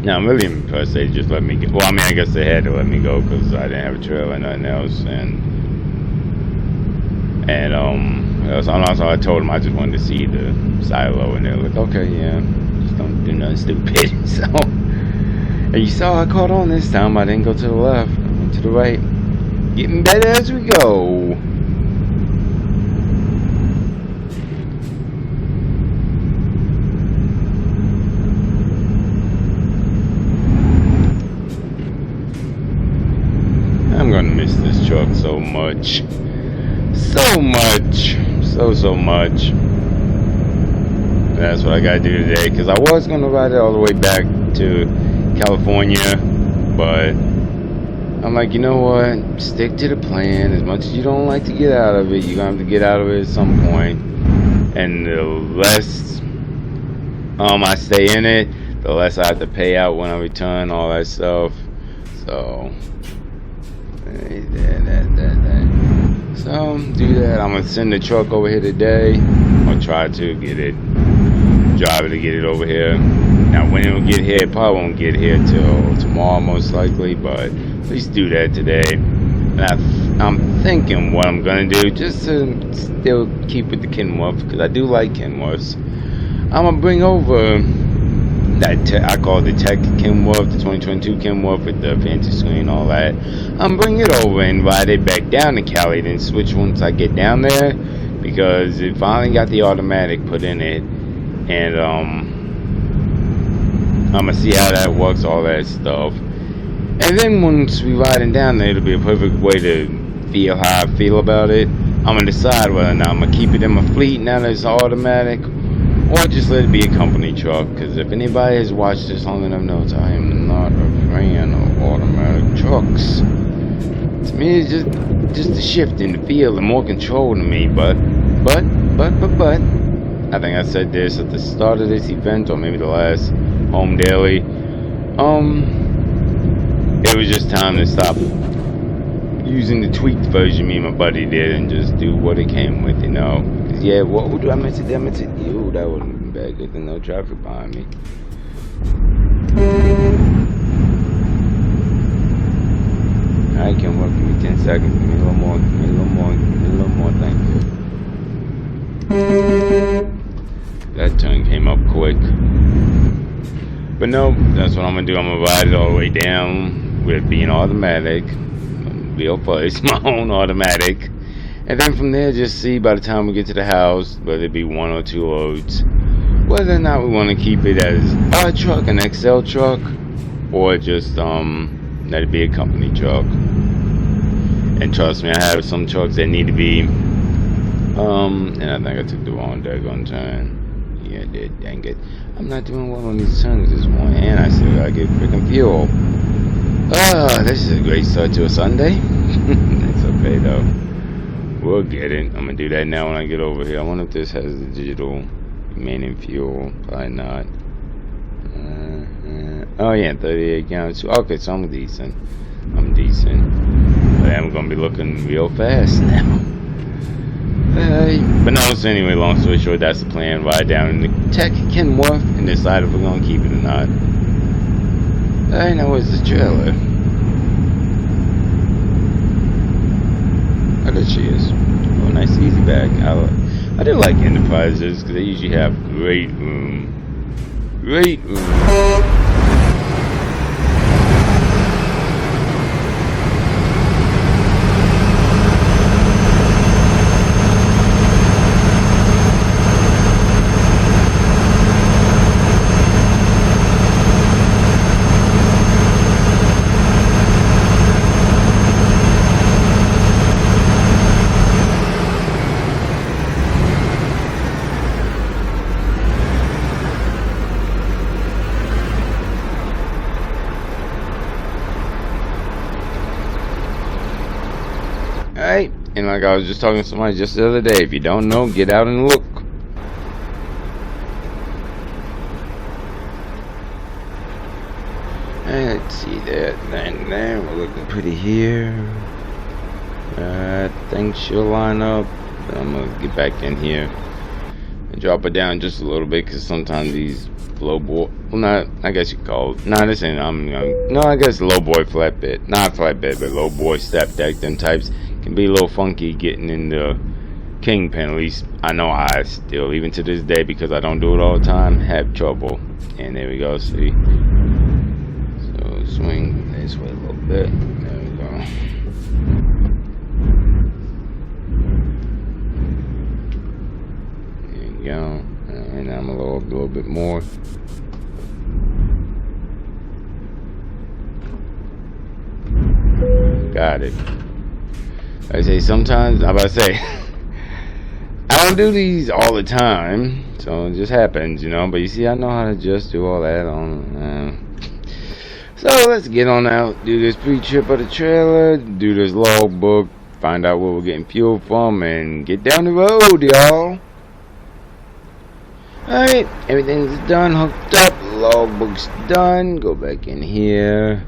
Now, I'm really impressed they just let me go. Well, I mean, I guess they had to let me go because I didn't have a trailer or nothing else. And also I told them I just wanted to see the silo, and they're like, okay, yeah, just don't do nothing stupid. So, and you saw I caught on this time. I didn't go to the left, I went to the right. Getting better as we go. I'm gonna miss this truck so much. So much. So much. That's what I gotta do today, because I was gonna ride it all the way back to California, but I'm like, you know what? Stick to the plan. As much as you don't like to get out of it, you're gonna have to get out of it at some point. And the less I stay in it, the less I have to pay out when I return, all that stuff. So, so do that. I'm gonna send the truck over here today. I'll try to get it, drive it to get it over here. Now when it'll get here, it probably won't get here till tomorrow most likely, but at least do that today. And I'm thinking what I'm gonna do, just to still keep with the Kenworth, because I do like Kenworths. I'm gonna bring over that I call it the Tech Kenworth, the 2022 Kenworth with the fancy screen and all that. I'm bring it over and ride it back down to Cali, then switch once I get down there, because it finally got the automatic put in it, and I'm gonna see how that works, all that stuff. And then once we riding down there, it'll be a perfect way to feel how I feel about it. I'm gonna decide whether or not I'm gonna keep it in my fleet now that it's automatic, or just let it be a company truck. Because if anybody has watched this long enough knows I am not a fan of automatic trucks. To me, it's just a shift in the feel and more control to me. But I think I said this at the start of this event, or maybe the last home daily. It was just time to stop using the tweaked version me and my buddy did and just do what it came with, you know. Yeah, what do I miss it? Did I miss it? Ew, that would have been bad. Good to no traffic behind me. I can work. Give me 10 seconds. Give me a little more. Give me a little more. Give me a little more. Thank you. That turn came up quick. But no, that's what I'm gonna do. I'm gonna ride it all the way down with being automatic. Real first, my own automatic. And then from there, just see by the time we get to the house, whether it be 1 or 2 loads, whether or not we want to keep it as a truck, an XL truck, or just let it be a company truck. And trust me, I have some trucks that need to be, and I think I took the wrong daggone turn. Yeah, I did, dang it. I'm not doing well on these turns this morning, and I still gotta get freaking fuel. This is a great start to a Sunday. It's okay though. We'll get it. I'm gonna do that now when I get over here. I wonder if this has the digital remaining fuel. Probably not. Oh yeah, 38 gallons. Okay, so I'm decent. I'm decent. But I'm gonna be looking real fast now. But no, so anyway, long story short, that's the plan. Ride down in the Tech Kenworth and decide if we're gonna keep it or not. Hey, now where's the trailer? Oh, there she is. Oh, nice easy bag. I do like Enterprises because they usually have great room. Great room. Alright, and like I was just talking to somebody just the other day, if you don't know, get out and look. And let's see that thing there, we're looking pretty here. I think she'll line up. I'm gonna get back in here and drop it down just a little bit, because sometimes these low boy, well, not, I guess you call it, nah, this ain't, no, I guess low boy flatbed, not flatbed, but low boy step deck, them types can be a little funky getting in the Kingpin. At least I know I still, even to this day, because I don't do it all the time, have trouble. And there we go, see, so swing this way a little bit, there we go. There you go. And I'm a little bit more. Got it. I say sometimes, I'm about to say, I don't do these all the time, so it just happens, you know. But you see, I know how to just do all that on. So let's get on out, do this pre-trip of the trailer, do this logbook, find out where we're getting fuel from, and get down the road, y'all. Alright, everything's done, hooked up, logbook's done, go back in here.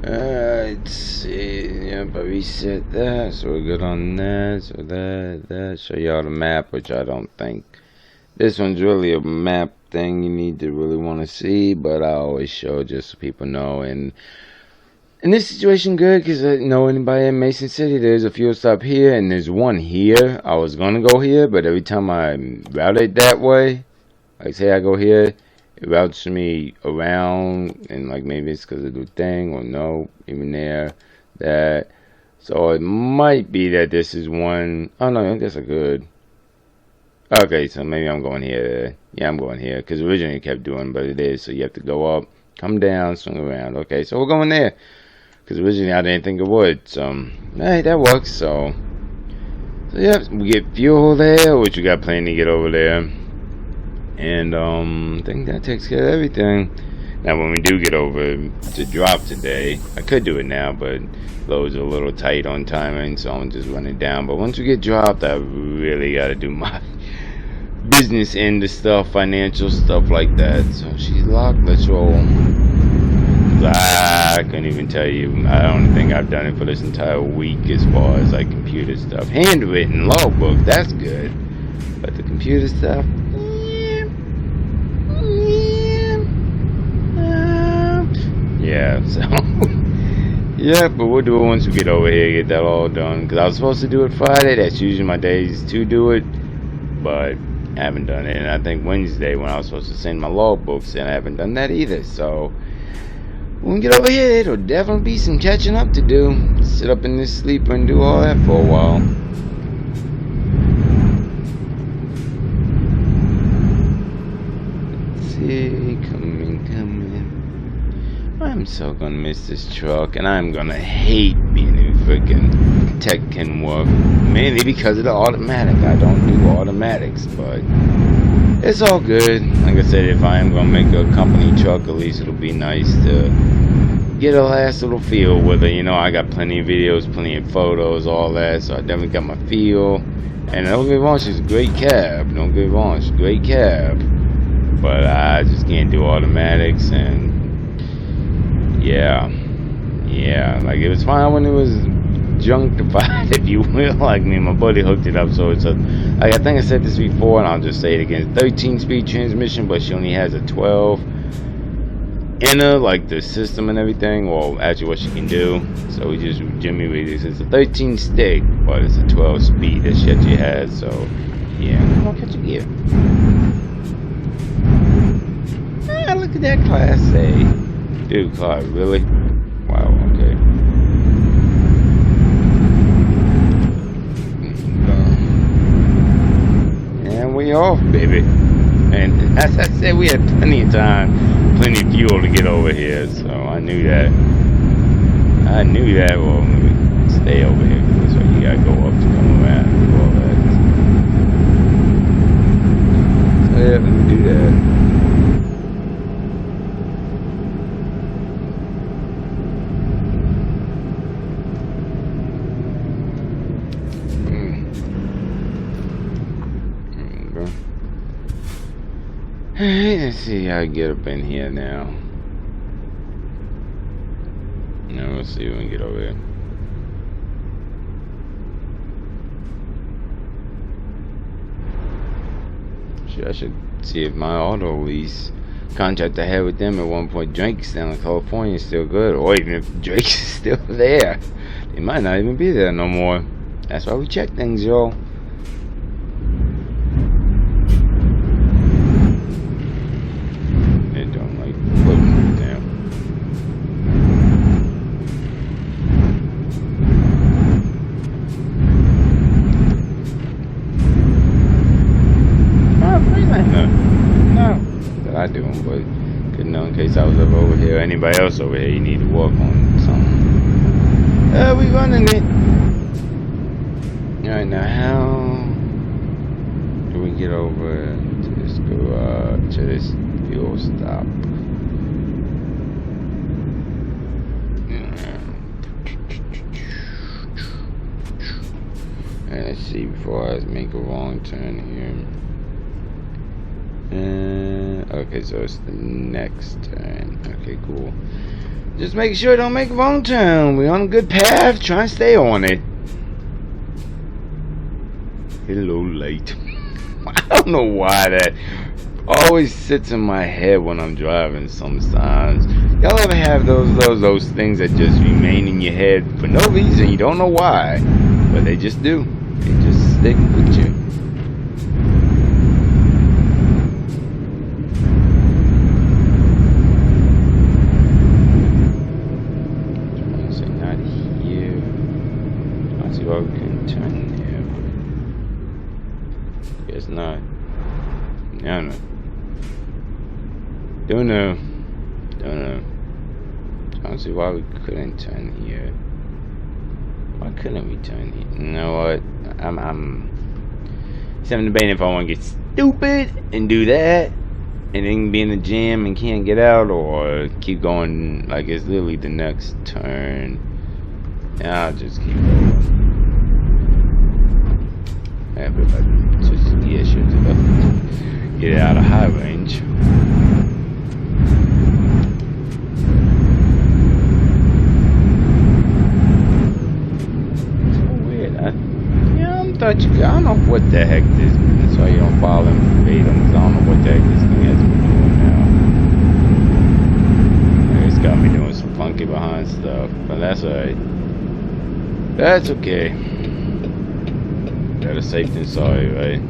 Let's see. Yep, I reset that, so we're good on that. So that show y'all the map, which I don't think this one's really a map thing you need to really want to see, but I always show just so people know. And in this situation, good, because I know anybody in Mason City, there's a fuel stop here, and there's one here. I was gonna go here, but every time I route it that way, like say I go here, it routes me around, and like maybe it's because of the thing, or no, even there, that. So it might be that this is one. Oh no, I guess I could. Okay, so maybe I'm going here. Yeah, I'm going here, because originally it kept doing, but it is. So you have to go up, come down, swing around. Okay, so we're going there, because originally I didn't think it would. So, hey, that works. So yeah, we get fuel there, which we got plenty to get over there. And I think that takes care of everything. Now when we do get over to drop today, I could do it now, but loads are a little tight on timing, so I'm just running down. But once we get dropped, I really got to do my business end of stuff, financial stuff like that. So she's locked. Let's roll. I couldn't even tell you. I don't think I've done it for this entire week as far as like computer stuff. Handwritten logbook, that's good. But the computer stuff, yeah, so yeah, but we'll do it once we get over here, get that all done, because I was supposed to do it Friday. That's usually my days to do it, but I haven't done it. And I think Wednesday when I was supposed to send my logbooks, and I haven't done that either. So when we get over here, it'll definitely be some catching up to do. Sit up in this sleeper and do all that for a while. Let's see, coming. I'm so gonna miss this truck, and I'm gonna hate being in freaking tech can work, mainly because of the automatic. I don't do automatics, but it's all good. Like I said, if I am gonna make a company truck, at least it'll be nice to get a last little feel with it. You know, I got plenty of videos, plenty of photos, all that, so I definitely got my feel. And don't get me wrong, she's a great cab. Don't get me wrong, she's a great cab, but I just can't do automatics. And yeah, like it was fine when it was junktified, if you will. Like me and my buddy hooked it up, so it's a, like I think I said this before, and I'll just say it again, 13-speed transmission, but she only has a 12 inner, like the system and everything. Well, actually what she can do, so we just Jimmy with this. It's a 13 stick, but it's a 12 speed that she actually has. So yeah, come on, catch a gear. Ah, look at that Class A. Dude, car, really? Wow, okay. And we off, baby. And as I said, we had plenty of time, plenty of fuel to get over here, so I knew that. Well, we stay over here, because that's why you gotta go up to come around and do all that. So yeah, let me do that. Let's see how I get up in here now. Now we'll see when we get over here. I should see if my auto lease contract I had with them at one point, Drake's down in California, is still good. Or even if Drake's still there, they might not even be there no more. That's why we check things, y'all. Anybody else over here, you need to work on something. We running it. Alright, now how do we get over to this garage, to this fuel stop? Let's see before I make a wrong turn here. Okay, so it's the next turn. Okay, cool. Just make sure don't make a wrong turn. We're on a good path. Try and stay on it. Hello, light. I don't know why that always sits in my head when I'm driving sometimes. Y'all ever have those things that just remain in your head for no reason? You don't know why, but they just do. They just stick with you. Well, we can turn there, but guess not. No. Don't know. I don't see why we couldn't turn here. Why couldn't we turn here? You know what? I'm debating if I want to get stupid and do that, and then be in the gym and can't get out, or keep going like it's literally the next turn. And I'll just keep going. Everybody just should get it out of high range. So weird. I don't know what the heck this is. That's why you don't follow them verbatim. I don't know what the heck this thing has been doing now. It's got me doing some funky behind stuff, but that's alright. That's okay. Better safe than sorry, right?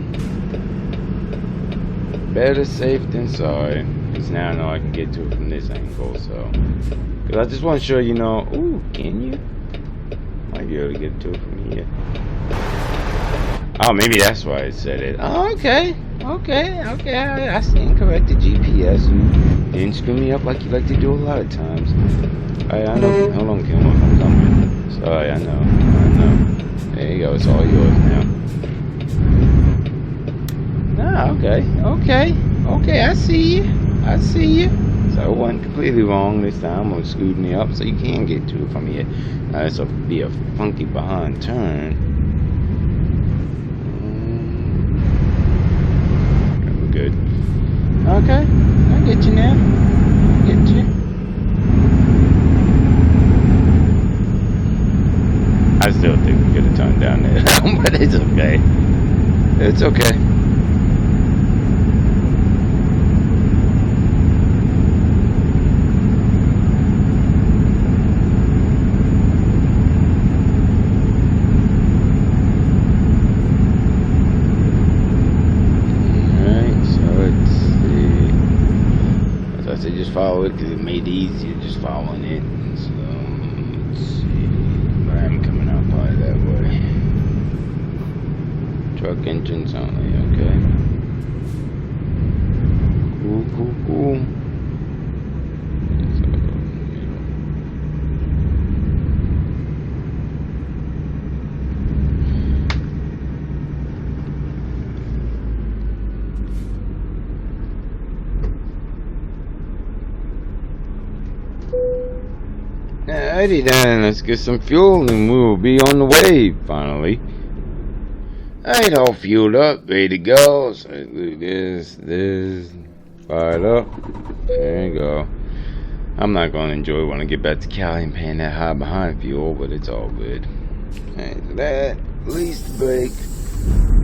Better safe than sorry. Because now I know I can get to it from this angle, so. Because I just want to show you know. Ooh, can you? Might be able to get to it from here. Oh, maybe that's why it said it. Oh, okay. I stand corrected GPS. You didn't screw me up like you like to do a lot of times. Alright, I know. Hold on, Kim, I'm coming. Sorry, I know. There you go. It's all yours now. Ah, okay. I see you. So I wasn't completely wrong this time. I'm screwed me up so you can get to it from here. Now this will be a funky behind turn. We're good. Okay, I get you now. I still think we could have turned down there, but it's okay. It's okay. Just follow it because it made it easier just following it. So let's see. I'm coming out probably that way. Truck engines only, okay. Cool. Alrighty then, let's get some fuel and we'll be on the way, finally. Alright, all fueled up, ready to go. So look this, fired up. There you go. I'm not going to enjoy when I get back to Cali and paying that high behind fuel, but it's all good. Alright, so that, release the brake.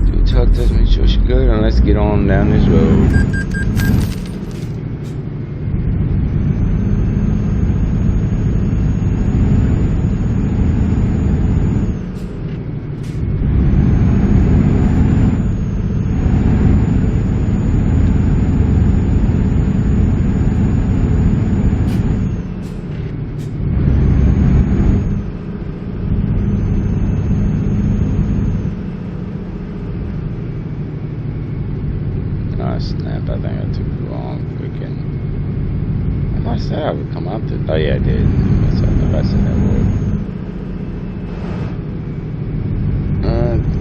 Do a tuck test, make sure she's good, and let's get on down this road. Snap, I think I took it wrong freaking. I said I would come out to. Oh yeah, I did. I thought I said that would.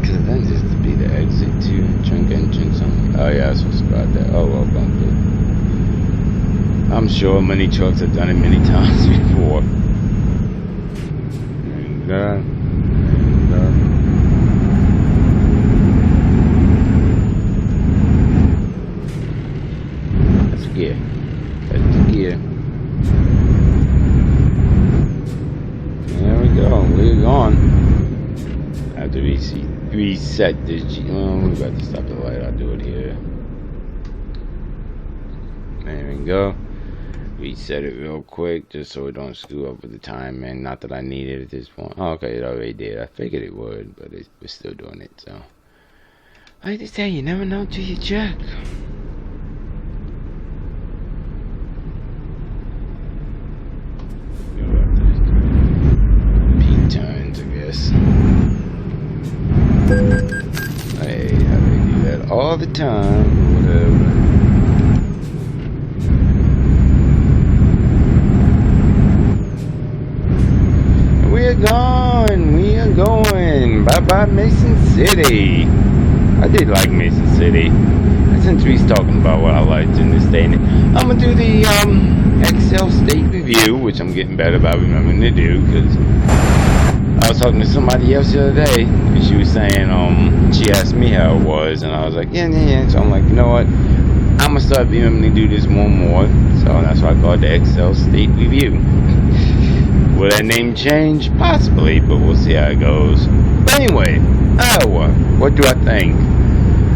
Because then just to be the exit to drink engine something. Oh yeah, I was supposed to grab that. Oh well, bump it. I'm sure many trucks have done it many times before. And gear. have to reset this. We got to stop at the light. I'll do it here. There we go. Reset it real quick just so we don't screw up with the time, and not that I need it at this point. Oh, okay, it already did. I figured it would, but we're still doing it. So I like to say, you never know till you check. Turns, I guess. Hey, how do they do that all the time? Whatever. We are gone. We are going. Bye bye, Mason City. I did like Mason City. Since we's talking about what I liked in this state, I'm gonna do the Excel state review, which I'm getting better about remembering to do, because I was talking to somebody else the other day, and she was saying, she asked me how it was, and I was like, yeah. So I'm like, you know what? I'm gonna start remembering to do this more. So that's why I call it the Excel state review. Will that name change? Possibly, but we'll see how it goes. But anyway, Iowa, what do I think?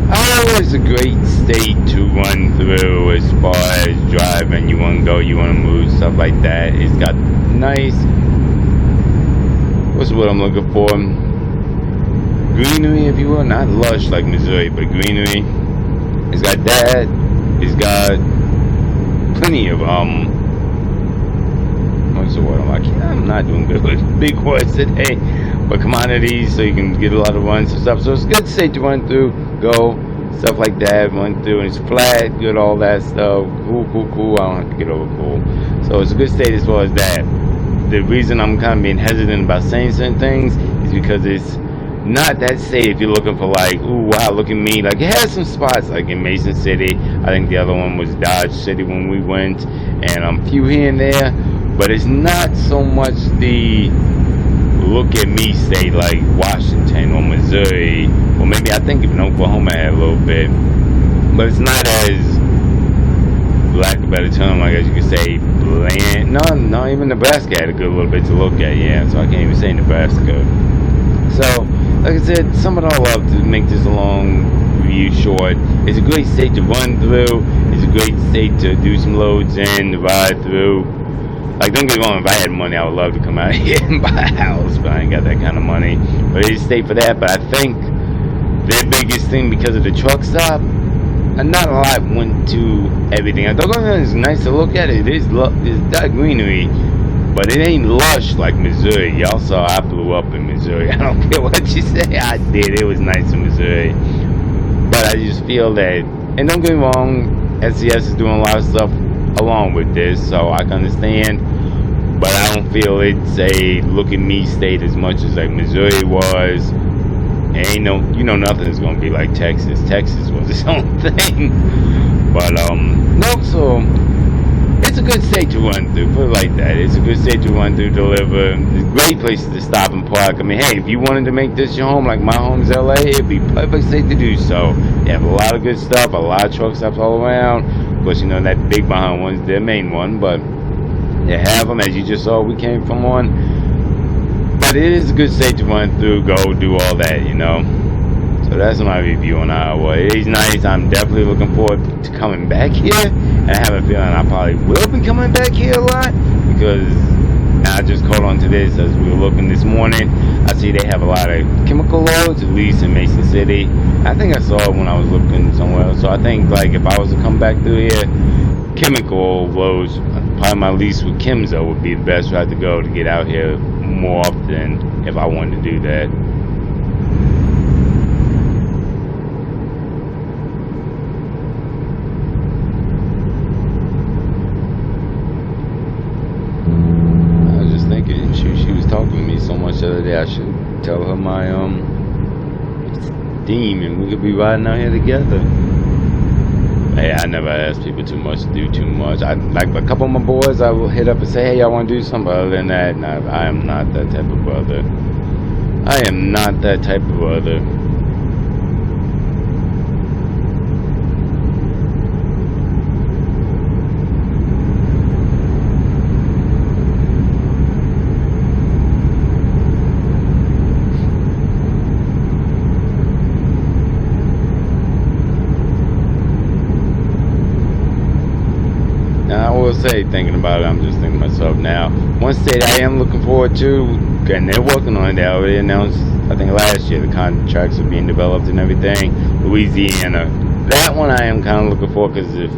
Iowa is a great state to run through as far as driving. You want to go, you want to move, stuff like that. It's got nice, what's what I'm looking for? Greenery, if you will. Not lush like Missouri, but greenery. It's got that. It's got plenty of, what's the word? I'm not doing good with big words today. But commodities, so you can get a lot of runs and stuff. So it's a good state to run through, go, stuff like that, run through, and it's flat, good, all that stuff. Cool. I don't have to get over cool. So it's a good state as far as that. The reason I'm kind of being hesitant about saying certain things is because it's not that state if you're looking for like, ooh, wow, look at me. Like, it has some spots, like in Mason City. I think the other one was Dodge City when we went, and a few here and there. But it's not so much the look at me state like Washington or Missouri, or maybe I think even Oklahoma had a little bit, but it's not as, lack of a better term, like as you could say, bland. No, even Nebraska had a good little bit to look at, yeah, so I can't even say Nebraska. So, like I said, sum it all up to make this a long review short. It's a great state to run through, it's a great state to do some loads in, to ride through. Like, don't get me wrong, if I had money, I would love to come out here and buy a house, but I ain't got that kind of money. But it is state for that. But I think their biggest thing, because of the truck stop, not a lot went to everything. I don't know, it's nice to look at. It's that greenery, but it ain't lush like Missouri. Y'all saw I blew up in Missouri. I don't care what you say, I did. It was nice in Missouri. But I just feel that, and don't get me wrong, SCS is doing a lot of stuff along with this, so I can understand, but I don't feel it's a look at me state as much as like Missouri was. Ain't no, nothing's gonna be like Texas. Texas was its own thing. But no, so it's a good state to run through, put it like that. It's a good state to run through, deliver. There's great places to stop and park. I mean, hey, if you wanted to make this your home, like my home's LA, it'd be perfect state to do so. They have a lot of good stuff, a lot of truck stops all around. Of course, that big behind one's their main one, but they have them, as you just saw, we came from one. But it is a good state to run through, go, do all that, So that's my review on Iowa. It is nice. I'm definitely looking forward to coming back here, and I have a feeling I probably will be coming back here a lot, because I just caught on to this as we were looking this morning. I see they have a lot of chemical loads, at least in Mason City. I think I saw it when I was looking somewhere else. So I think, like, if I was to come back through here, chemical loads, probably my lease with Kimzo would be the best route to go to get out here more often if I wanted to do that. She was talking to me so much the other day. I should tell her my theme, and we could be riding out here together. Hey, I never ask people too much to do too much. I like a couple of my boys, I will hit up and say, hey, I want to do something. Other than that, I am not that type of brother. I am not that type of brother. say, thinking about it, I'm just thinking to myself now. One state I am looking forward to, and they're working on it. They already announced, I think last year, the contracts are being developed and everything. Louisiana. That one I am kind of looking for, because if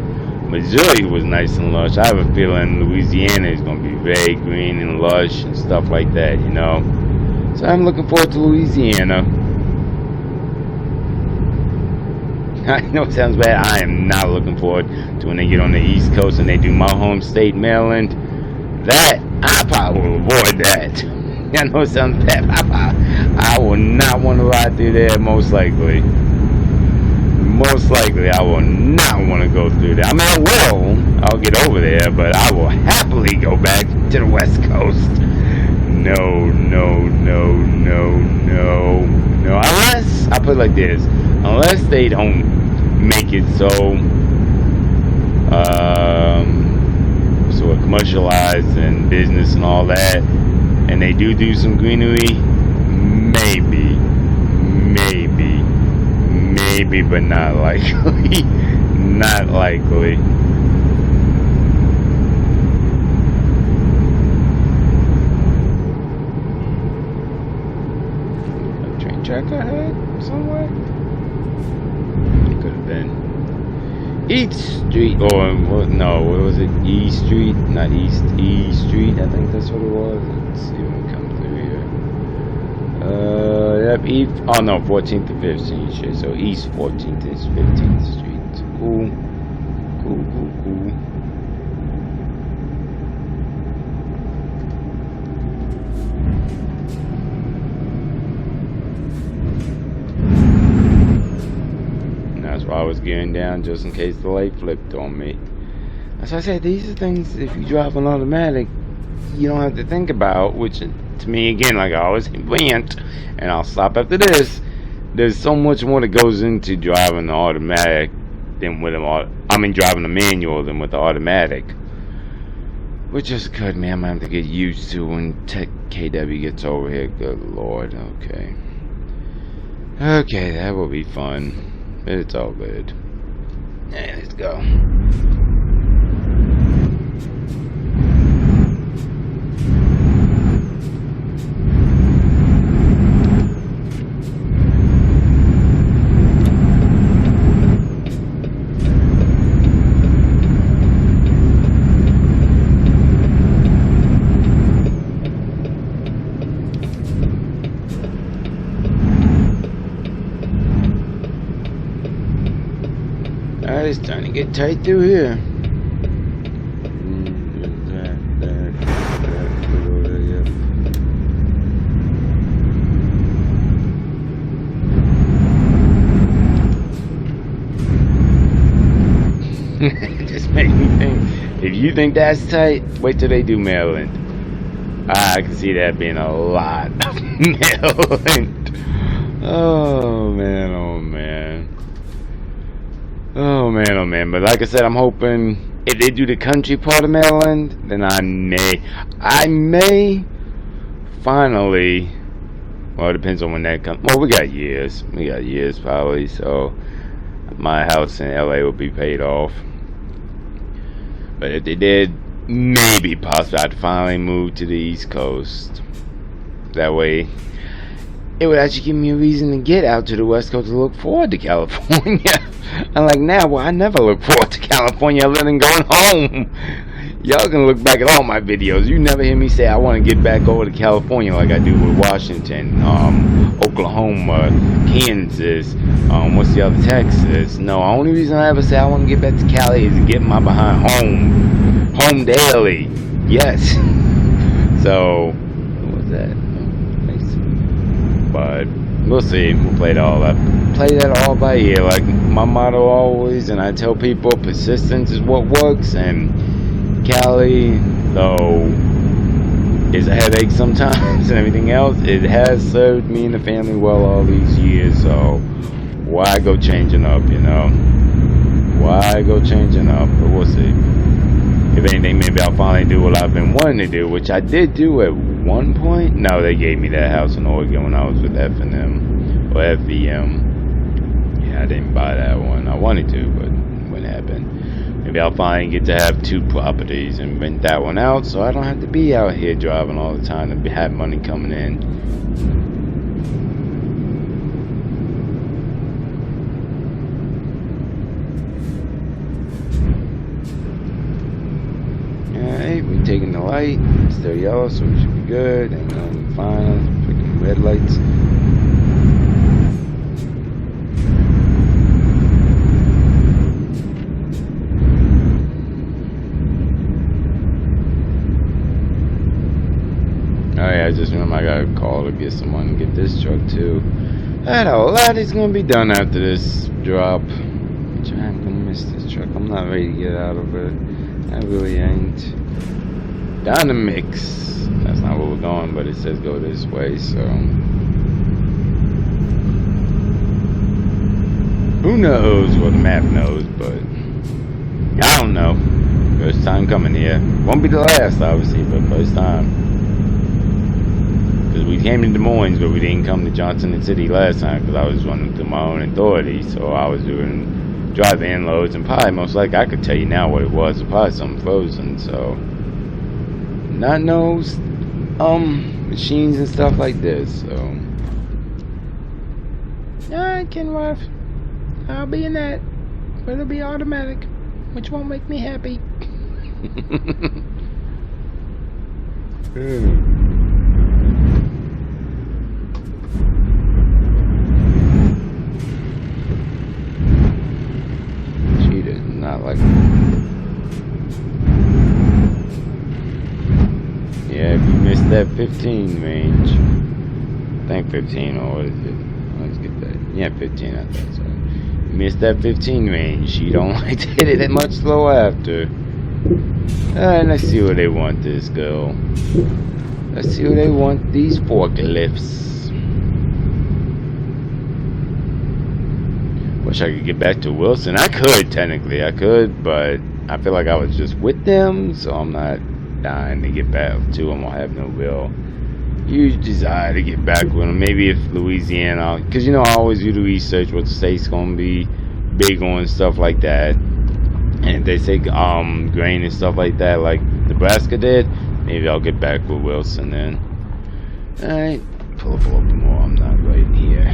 Missouri was nice and lush, I have a feeling Louisiana is going to be very green and lush and stuff like that, you know. So I'm looking forward to Louisiana. I know it sounds bad. I am not looking forward to when they get on the East Coast and they do my home state, Maryland. That, I probably will avoid that. I know it sounds bad. I will not want to ride through there, most likely. Most likely, I will not want to go through there. I mean, I will. I'll get over there, but I will happily go back to the West Coast. No, no, no, no, no, no. Unless, I put it like this. Unless they don't make it so sort of commercialized and business and all that, and they do some greenery, maybe, but not likely. Not likely. A train track ahead somewhere? Could have been East Street, or no, what was it? E Street, not East, E Street. I think that's what it was. Let's see when we come through here. Yep, E. Oh no, 14th to 15th Street. So East 14th is 15th Street. Cool, cool, cool, cool. I was gearing down just in case the light flipped on me. As I said, these are things, if you drive an automatic, you don't have to think about, which to me, again, like I always rant, and I'll stop after this, there's so much more that goes into driving the automatic than with driving the manual than with the automatic. Which is good, man. I'm gonna have to get used to when Tech KW gets over here. Good lord, okay. Okay, that will be fun. It's all good. Yeah, let's go. It's time to get tight through here. It just made me think, if you think that's tight, wait till they do Maryland. I can see that being a lot of Maryland. Oh man, oh man. Oh man, but like I said, I'm hoping if they do the country part of Maryland, then I may finally, well, it depends on when that comes. Well, we got years probably, so my house in LA will be paid off. But if they did, maybe possibly I'd finally move to the East Coast. That way it would actually give me a reason to get out to the West Coast to look forward to California. Unlike now, well, I never look forward to California other than going home. Y'all can look back at all my videos. You never hear me say I want to get back over to California like I do with Washington, Oklahoma, Kansas, what's the other, Texas. No, the only reason I ever say I want to get back to Cali is to get my behind home. Home daily. Yes. So, what was that? But we'll see. We'll play it all up. Play that all by ear, like my motto always. And I tell people, persistence is what works. And Cali, though, is a headache sometimes, and everything else, it has served me and the family well all these years. So why go changing up? You know, why go changing up? But we'll see. If anything, maybe I'll finally do what I've been wanting to do, which I did do at one point. No, they gave me that house in Oregon when I was with F&M or FVM. Yeah, I didn't buy that one. I wanted to, but what happened? Maybe I'll finally get to have 2 properties and rent that one out, so I don't have to be out here driving all the time and have money coming in. Alright, we're taking the light. It's still yellow, so we should be good. And then fine, freaking red lights. Alright, I just remember I gotta call to get someone to get this truck too. And a lot is gonna be done after this drop. Which I'm gonna miss this truck. I'm not ready to get out of it. I really ain't. Down the mix. That's not where we're going, but it says go this way, so. Who knows what the map knows, but I don't know. First time coming here. Won't be the last, obviously, but first time. Because we came to Des Moines, but we didn't come to Johnson City last time because I was running through my own authority, so I was doing drive-in loads, and probably most likely I could tell you now what it was. Probably something frozen, so not no machines and stuff like this. So alright, Kenworth, I'll be in that, but it'll be automatic, which won't make me happy. She does not like it. Yeah, if you missed that 15 range, I think 15, or what is it? Let's get that. Yeah, 15, I think so. You missed that 15 range. She don't like to hit it that much slow after. Alright, let's see where they want this girl. Let's see where they want these forklifts. Wish I could get back to Wilson. I could, technically. I could, but I feel like I was just with them, so I'm not dying to get back to them. I'll have no real huge desire to get back with them. Maybe if Louisiana, because you know I always do the research what the state's gonna be big on stuff like that, and if they say grain and stuff like that like Nebraska did, maybe I'll get back with Wilson then. Alright, pull up a little bit more. I'm not right here.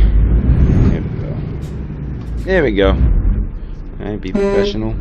There we go. There we go. Alright, be professional.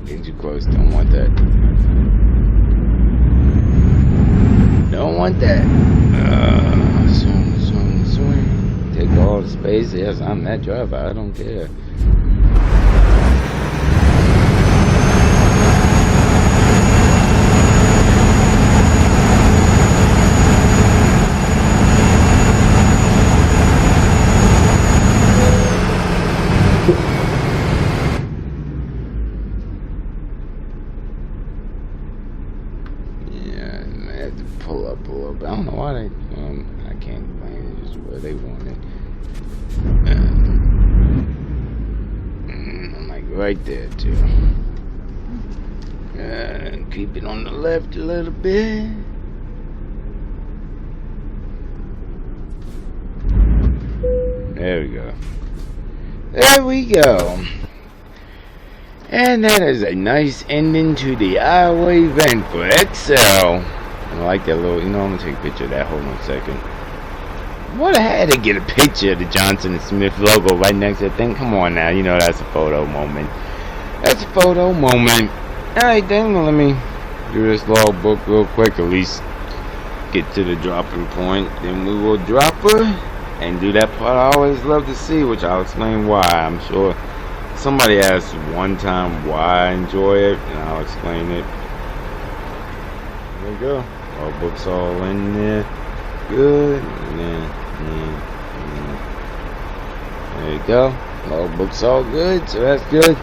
Getting too close, don't want that. Don't want that. Swing. Take all the space. Yes, I'm that driver. I don't care. Pull up a little bit. I don't know why they. I can't explain it. Just where they want it. I'm like right there too. Keep it on the left a little bit. There we go. There we go. And that is a nice ending to the highway event for XL. I like that little, you know, I'm gonna take a picture of that. Hold on a second. What, I had to get a picture of the Johnson & Smith logo right next to that thing. Come on now, you know that's a photo moment. That's a photo moment. Alright then, well, let me do this logbook real quick, at least get to the dropping point. Then we will drop her and do that part I always love to see, which I'll explain why. I'm sure somebody asked one time why I enjoy it, and I'll explain it. There we go. All books all in there. Good. There you go. All books all good, so that's good.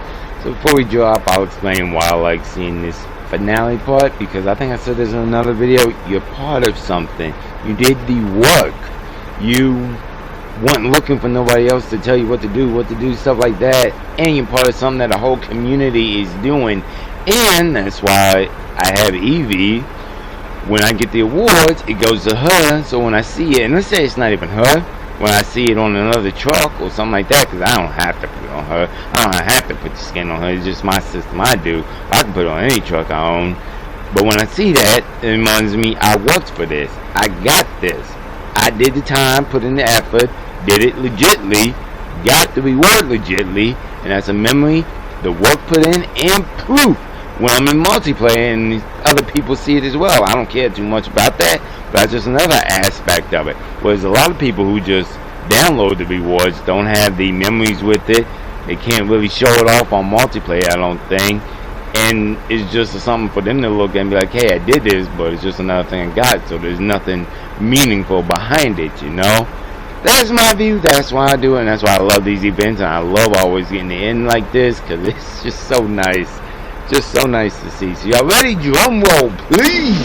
So before we drop, I'll explain why I like seeing this finale part, because I think I said this in another video. You're part of something. You did the work. You weren't looking for nobody else to tell you what to do, stuff like that. And you're part of something that a whole community is doing. And that's why I have Evie. When I get the awards, it goes to her. So when I see it, and let's say it's not even her, when I see it on another truck or something like that, because I don't have to put it on her. I don't have to put the skin on her. It's just my system. I do. I can put it on any truck I own. But when I see that, it reminds me I worked for this. I got this. I did the time, put in the effort, did it legitly, got the reward legitly, and that's a memory, the work put in, and proof when I'm in multiplayer and other people see it as well. I don't care too much about that, but that's just another aspect of it. Whereas a lot of people who just download the rewards don't have the memories with it. They can't really show it off on multiplayer, I don't think. And it's just something for them to look at and be like, hey, I did this, but it's just another thing I got. So there's nothing meaningful behind it, you know? That's my view. That's why I do it, and that's why I love these events, and I love always getting the end like this, because it's just so nice. Just so nice to see. So y'all ready? Drum roll, please!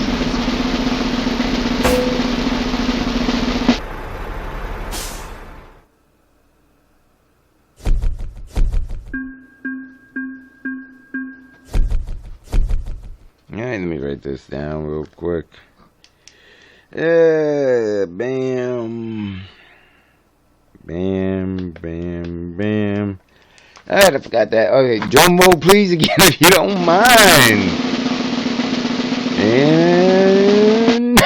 Alright, let me write this down real quick. Bam. Bam, bam, bam. Alright, I forgot that. Okay, drum roll please again if you don't mind. And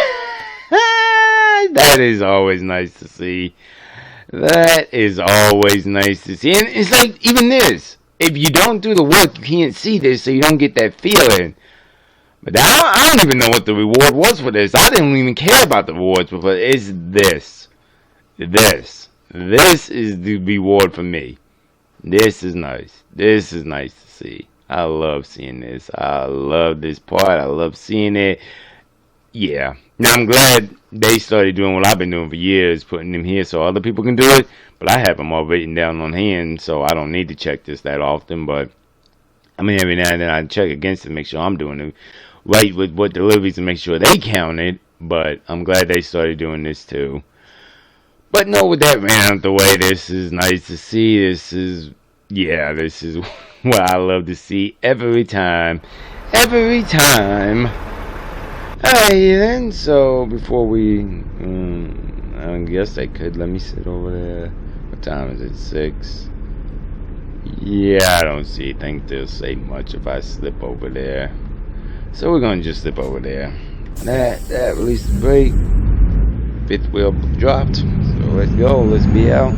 that is always nice to see. That is always nice to see. And it's like, even this. If you don't do the work, you can't see this, so you don't get that feeling. But I don't even know what the reward was for this. I didn't even care about the rewards, but it's this. This is the reward for me. This is nice. This is nice to see. I love seeing this. I love this part. I love seeing it. Yeah. Now I'm glad they started doing what I've been doing for years, putting them here so other people can do it. But I have them all written down on hand, so I don't need to check this that often. But I mean, every now and then I check against it, make sure I'm doing it right with what deliveries and make sure they count it. But I'm glad they started doing this too. But no, with that ran out the way, this is nice to see. This is what I love to see every time. Every time. Alright then, so before we, I guess I could, let me sit over there. What time is it, 6? Yeah, I don't think they'll say much if I slip over there. So we're gonna just slip over there. That released the brake. Fifth wheel dropped. So let's go. Let's be out. I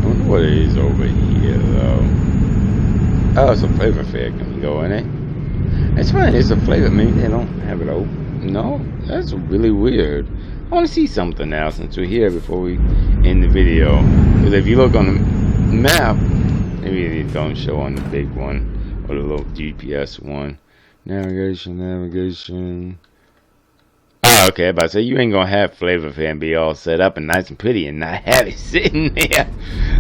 wonder what it is over here though. Oh, it's a flavor fair. Can we go in it? It's funny. It's a flavor. Maybe they don't have it open. No, that's really weird. I want to see something now since we're here before we end the video. Because if you look on the map, maybe they don't show on the big one or the little GPS one. Navigation. Oh, okay. About to say you ain't gonna have Flavor Fair and be all set up and nice and pretty and not have it sitting there.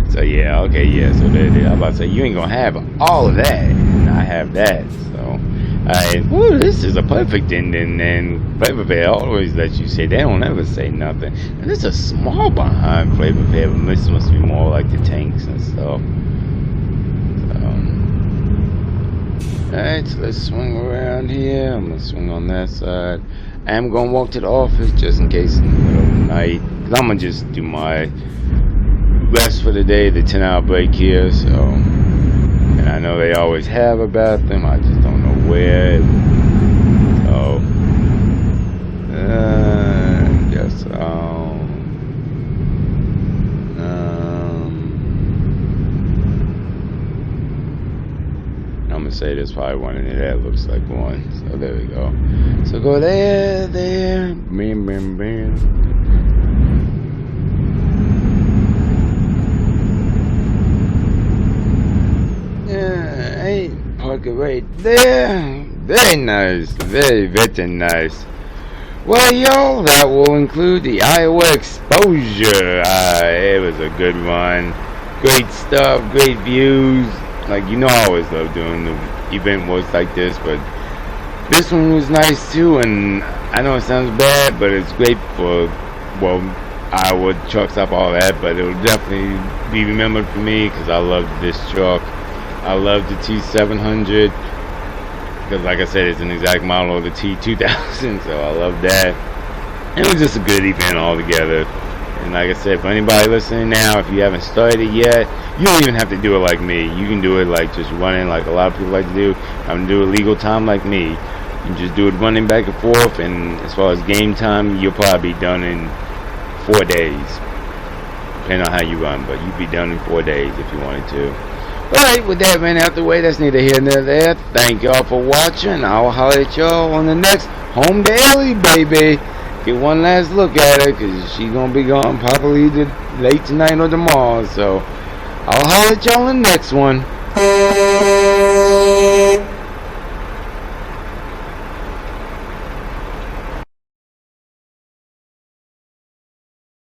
So yeah, okay, yeah. So I'm about to say you ain't gonna have all of that and not have that. So. Woo, this is a perfect ending, and Flavor Fair always lets you say, they don't ever say nothing. And it's a small behind Flavor Fair, but this must be more like the tanks and stuff. Alright, so let's swing around here. I'm going to swing on that side. I am going to walk to the office just in case in the middle of the night. Because I'm going to just do my rest for the day, the 10-hour break here, so. And I know they always have a bathroom, I just don't know where. So, guess I'm gonna say there's probably one in there that looks like one. So there we go. So go there, bam, bam, bam. truck right there. Very nice. Very, very nice. Well, y'all, that will include the Iowa exposure. It was a good run. Great stuff, great views. Like, you know, I always love doing the event works like this, but this one was nice too. And I know it sounds bad, but it's great for, well, Iowa truck stop, all that. But it will definitely be remembered for me because I loved this truck. I love the T700 because, like I said, it's an exact model of the T2000, so I love that. It was just a good event altogether. And like I said, for anybody listening now, if you haven't started yet, you don't even have to do it like me. You can do it like just running, like a lot of people like to do. I'm gonna do a legal time like me. You can just do it running back and forth. And as far as game time, you'll probably be done in 4 days, depending on how you run. But you'd be done in 4 days if you wanted to. Alright, with that man out the way, that's neither here nor there. Thank y'all for watching. I'll holler at y'all on the next Home Daily, baby. Get one last look at her, because she's going to be gone probably late tonight or tomorrow. So, I'll holler at y'all on the next one.